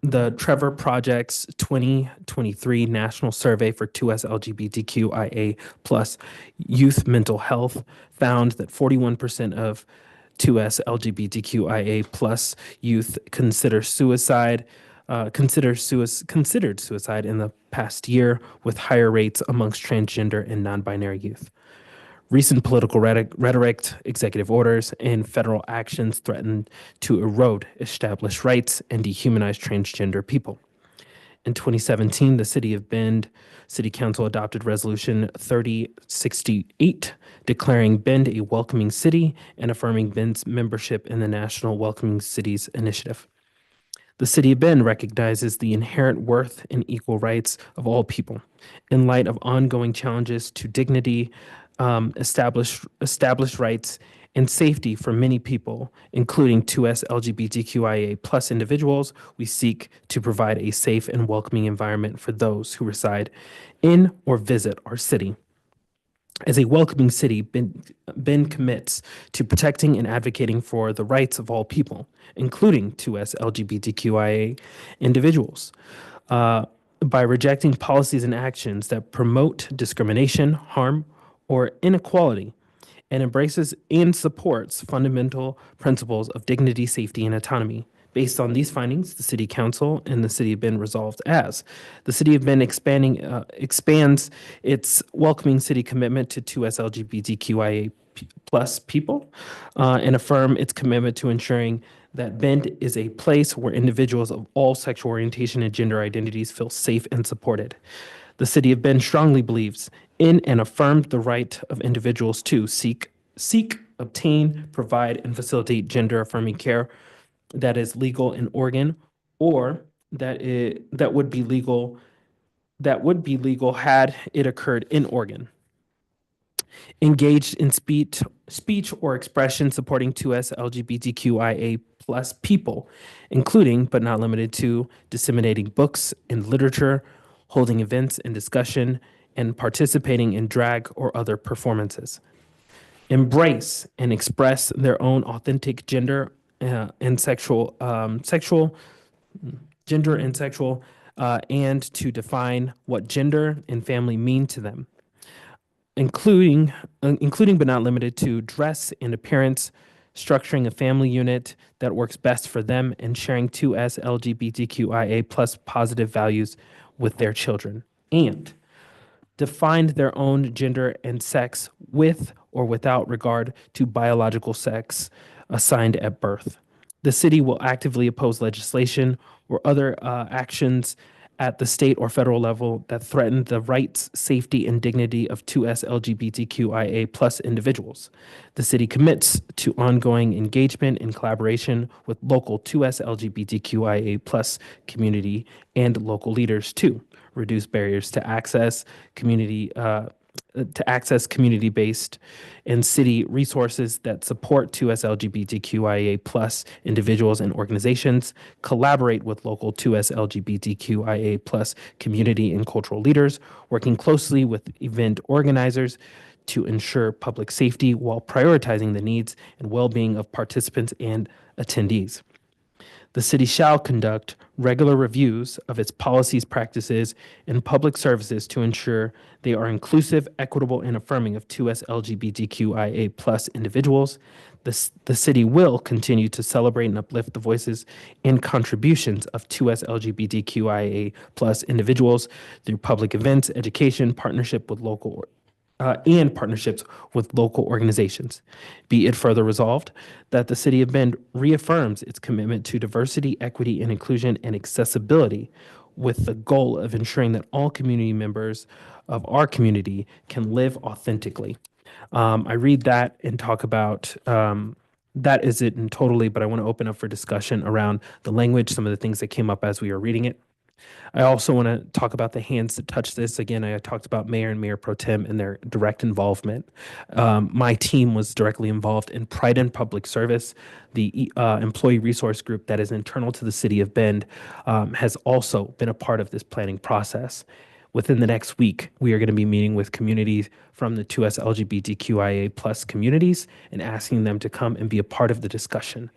the Trevor Project's 2023 National Survey for 2S LGBTQIA plus youth mental health found that 41% of 2S LGBTQIA plus youth considered suicide in the past year, with higher rates amongst transgender and non-binary youth. Recent political rhetoric, executive orders, and federal actions threaten to erode established rights and dehumanize transgender people. In 2017, the City of Bend City Council adopted Resolution 3068, declaring Bend a welcoming city and affirming Bend's membership in the National Welcoming Cities Initiative. The City of Bend recognizes the inherent worth and equal rights of all people in light of ongoing challenges to dignity, established rights, and safety for many people, including 2S LGBTQIA plus individuals. We seek to provide a safe and welcoming environment for those who reside in or visit our city. As a welcoming city, Bend commits to protecting and advocating for the rights of all people, including 2S LGBTQIA individuals, by rejecting policies and actions that promote discrimination, harm, or inequality, and embraces and supports fundamental principles of dignity, safety, and autonomy. Based on these findings, the City Council and the City of Bend resolved as the City of Bend expands its welcoming city commitment to 2S LGBTQIA plus people, and affirm its commitment to ensuring that Bend is a place where individuals of all sexual orientation and gender identities feel safe and supported. The City of Bend strongly believes in and affirms the right of individuals to seek, obtain, provide, and facilitate gender-affirming care that is legal in Oregon, or that would be legal had it occurred in Oregon. Engaged in speech or expression supporting 2S LGBTQIA plus people, including but not limited to disseminating books and literature, holding events and discussion, and participating in drag or other performances. Embrace and express their own authentic gender and sexual gender and sexual and to define what gender and family mean to them, including but not limited to dress and appearance, structuring a family unit that works best for them, and sharing 2S LGBTQIA plus positive values with their children, and define their own gender and sex with or without regard to biological sex assigned at birth. The city will actively oppose legislation or other actions at the state or federal level that threaten the rights, safety, and dignity of 2S LGBTQIA plus individuals. The city commits to ongoing engagement and collaboration with local 2S LGBTQIA plus community and local leaders to reduce barriers to access community-based and city resources that support 2S LGBTQIA plus individuals and organizations, collaborate with local 2S LGBTQIA plus community and cultural leaders, working closely with event organizers to ensure public safety while prioritizing the needs and well-being of participants and attendees. The city shall conduct regular reviews of its policies, practices, and public services to ensure they are inclusive, equitable, and affirming of 2S LGBTQIA plus individuals. The city will continue to celebrate and uplift the voices and contributions of 2S LGBTQIA plus individuals through public events, education, partnerships with local organizations. Be it further resolved that the City of Bend reaffirms its commitment to diversity, equity, and inclusion and accessibility with the goal of ensuring that all community members of our community can live authentically. I read that and talk about that is it in totally, but I want to open up for discussion around the language, some of the things that came up as we were reading it. I also want to talk about the hands that touch this. Again, I talked about mayor and mayor pro tem and their direct involvement. My team was directly involved in Pride in Public Service. The employee resource group that is internal to the City of Bend has also been a part of this planning process. Within the next week, we are going to be meeting with communities from the 2S LGBTQIA plus communities and asking them to come and be a part of the discussion.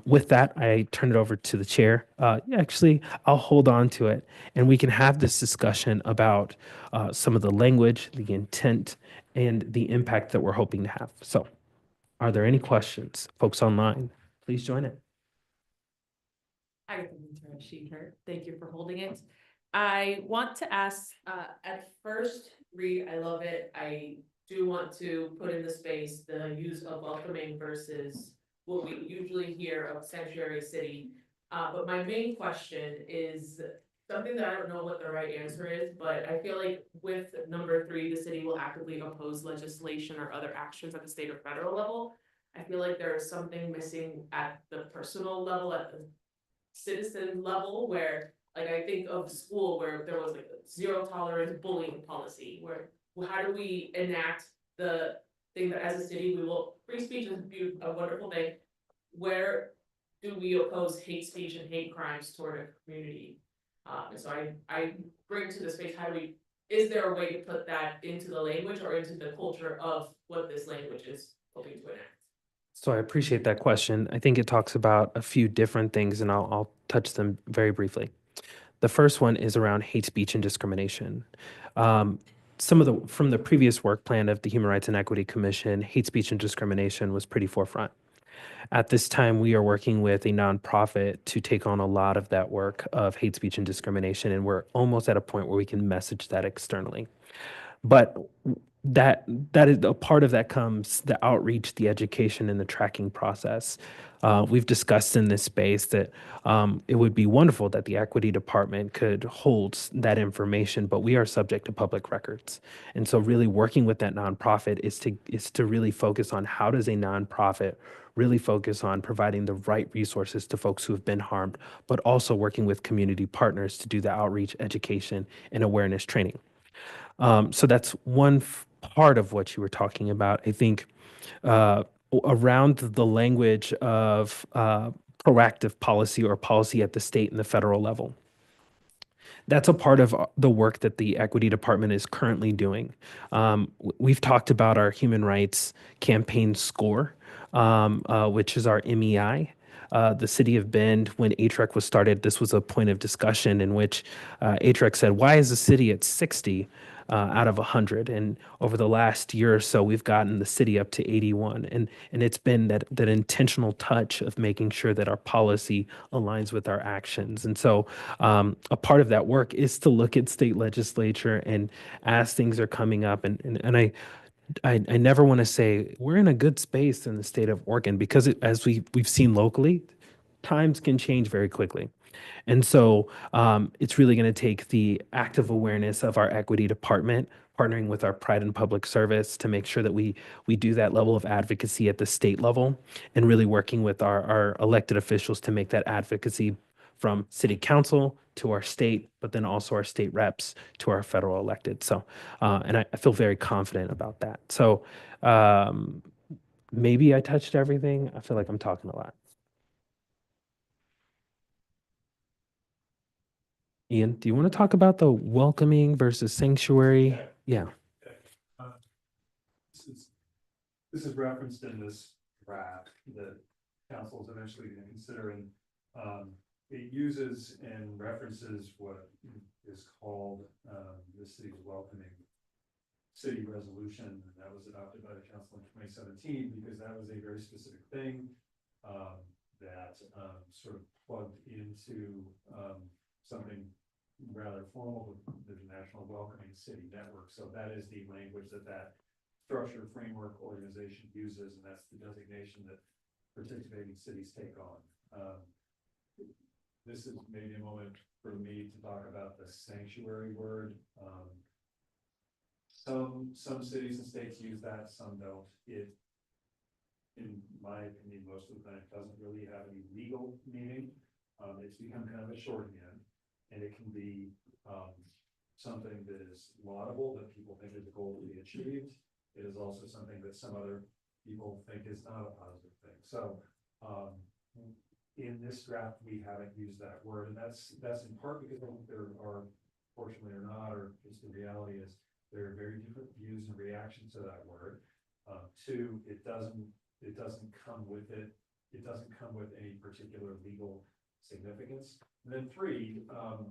With that, I turn it over to the chair. Actually, I'll hold on to it and we can have this discussion about some of the language, the intent, and the impact that we're hoping to have. So are there any questions? Folks online, please join in. Hi, her. Thank you for holding it. I want to ask, at first read, I love it. I do want to put in the space the use of welcoming versus what we usually hear of sanctuary city. But my main question is something that I don't know what the right answer is, but I feel like with number 3, the city will actively oppose legislation or other actions at the state or federal level. I feel like there is something missing at the personal level, at the citizen level, where like I think of school where there was like a 0 tolerance bullying policy, where how do we enact the thing that as a city we will free speech is a wonderful thing. Where do we oppose hate speech and hate crimes toward a community? And so I bring to the space, is there a way to put that into the language or into the culture of what this language is hoping to enact? So I appreciate that question. I think it talks about a few different things, and I'll touch them very briefly. The first one is around hate speech and discrimination. From the previous work plan of the Human Rights and Equity Commission, hate speech and discrimination was pretty forefront. At this time, we are working with a nonprofit to take on a lot of that work of hate speech and discrimination, and we're almost at a point where we can message that externally. But that is a part of that comes the outreach, the education, and the tracking process. We've discussed in this space that it would be wonderful that the equity department could hold that information, but we are subject to public records. And so really working with that nonprofit is to really focus on how does a nonprofit really focus on providing the right resources to folks who have been harmed, but also working with community partners to do the outreach, education, and awareness training. So that's one part of what you were talking about. I think around the language of proactive policy or policy at the state and the federal level. That's a part of the work that the equity department is currently doing. We've talked about our human rights campaign score, which is our MEI. The city of Bend, when ATREC was started, this was a point of discussion in which ATREC said, why is the city at 60 out of 100? And over the last year or so, we've gotten the city up to 81. And it's been that intentional touch of making sure that our policy aligns with our actions. And so a part of that work is to look at state legislature and as things are coming up. And I never want to say we're in a good space in the state of Oregon because as we've seen locally, times can change very quickly. And so it's really going to take the active awareness of our equity department, partnering with our Pride in Public Service to make sure that we do that level of advocacy at the state level and really working with our elected officials to make that advocacy from city council to our state, but then also our state reps to our federal elected. So, and I feel very confident about that. So maybe I touched everything. I feel like I'm talking a lot. Ian, do you want to talk about the welcoming versus sanctuary? Yeah. This is referenced in this draft that council is eventually going to consider, and it uses and references what is called the city's welcoming city resolution, and that was adopted by the council in 2017 because that was a very specific thing that sort of plugged into something rather formal with the National Welcoming City Network. So that is the language that structure framework organization uses, and that's the designation that participating cities take on. This is maybe a moment for me to talk about the sanctuary word. Some cities and states use that, some don't. It, in my opinion, most of the time doesn't really have any legal meaning. It's become kind of a shorthand, and it can be something that is laudable, that people think is a goal to be achieved. It is also something that some other people think is not a positive thing. So in this draft, we haven't used that word, and that's in part because there are, fortunately or not, or just the reality is there are very different views and reactions to that word. Two, it doesn't come with it. It doesn't come with any particular legal significance. And then three,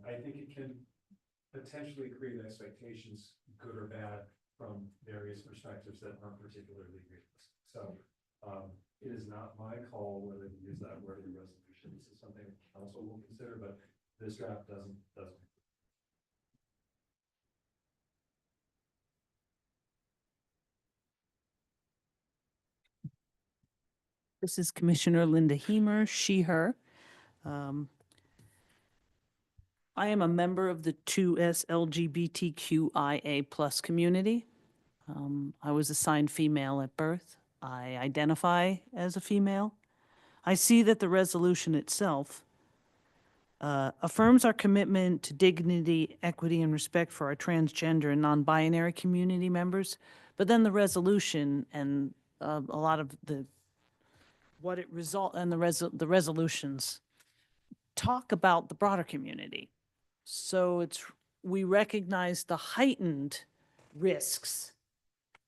I think it can potentially create expectations, good or bad, from various perspectives that aren't particularly realistic. So it is not my call whether to use that word in resolution. This is something council will consider, but this draft doesn't. This is Commissioner Linda Heemer, she, her. I am a member of the 2S LGBTQIA plus community. I was assigned female at birth. I identify as a female. I see that the resolution itself affirms our commitment to dignity, equity, and respect for our transgender and non-binary community members. But then the resolution and a lot of what it result and the resolutions talk about the broader community. So we recognize the heightened risks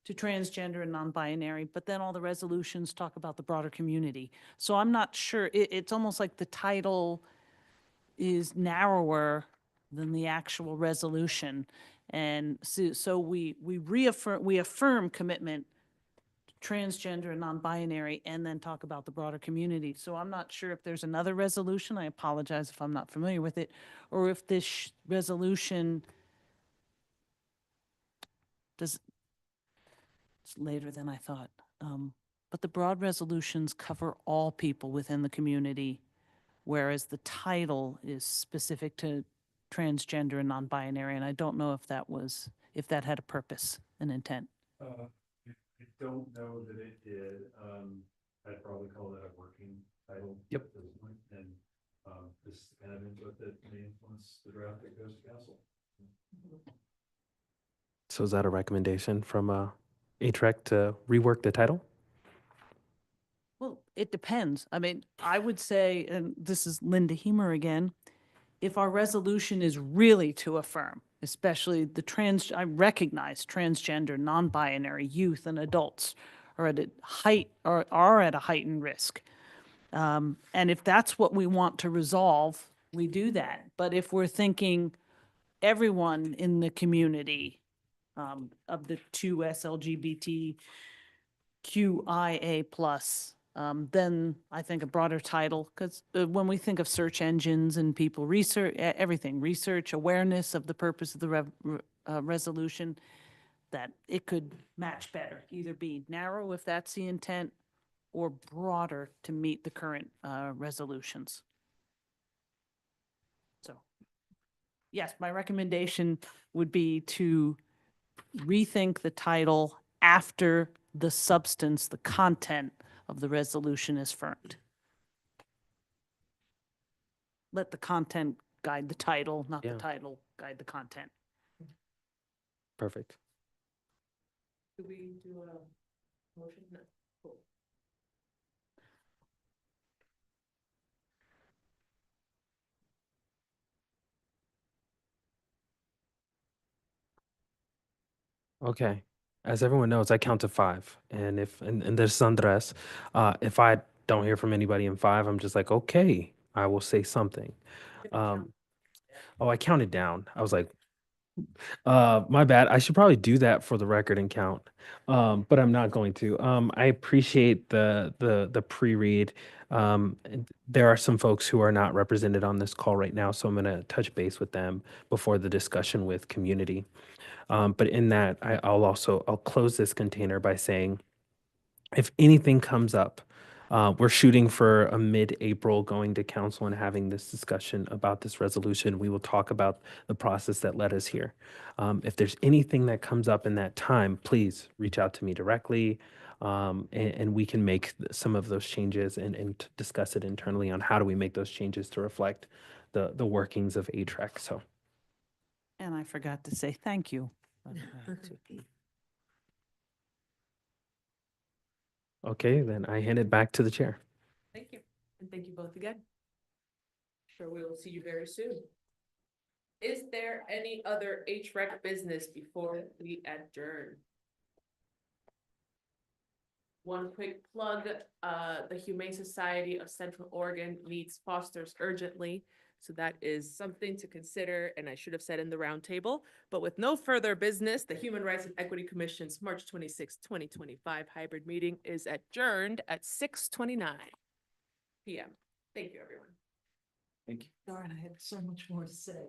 to transgender and non-binary, but then all the resolutions talk about the broader community. So I'm not sure, it's almost like the title is narrower than the actual resolution. And so we affirm commitment to transgender and non-binary and then talk about the broader community. So I'm not sure if there's another resolution, I apologize if I'm not familiar with it, or if this resolution It's later than I thought. But the broad resolutions cover all people within the community, whereas the title is specific to transgender and non-binary, and I don't know if that had a purpose and intent. I don't know that it did. I'd probably call that a working title. Yep. At this point, and this is kind of input that may influence the draft that goes to council. So is that a recommendation from HREC to rework the title? Well, it depends. I mean, I would say, and this is Linda Hemer again, if our resolution is really to affirm, especially I recognize transgender, non-binary, youth and adults are at a heightened risk. And if that's what we want to resolve, we do that. But if we're thinking everyone in the community, of the two SLGBTQIA plus, then I think a broader title, because when we think of search engines and people research, everything, research, awareness of the purpose of the resolution, that it could match better, either be narrow if that's the intent, or broader to meet the current resolutions. So, yes, my recommendation would be to rethink the title after the substance, the content of the resolution is firmed. Let the content guide the title, not the Yeah. title guide the content. Perfect. Do we do a motion? No. Cool. Okay. As everyone knows, I count to 5. And this is Andres. If I don't hear from anybody in 5, I'm just like, okay, I will say something. I counted down. I was like, my bad. I should probably do that for the record and count. But I'm not going to. I appreciate the pre-read. And there are some folks who are not represented on this call right now, so I'm going to touch base with them before the discussion with community. But in that, I'll close this container by saying, if anything comes up, we're shooting for a mid-April going to council and having this discussion about this resolution. We will talk about the process that led us here. If there's anything that comes up in that time, please reach out to me directly, and we can make some of those changes and discuss it internally on how do we make those changes to reflect the workings of HREC. So. And I forgot to say thank you. Okay, then I hand it back to the chair. Thank you. And thank you both again. Sure, we will see you very soon. Is there any other HREC business before we adjourn? One quick plug, the Humane Society of Central Oregon needs fosters urgently. So that is something to consider, and I should have said in the roundtable. But with no further business, the Human Rights and Equity Commission's March 26, 2025 hybrid meeting is adjourned at 6:29 p.m. Thank you, everyone. Thank you. Darn, I had so much more to say.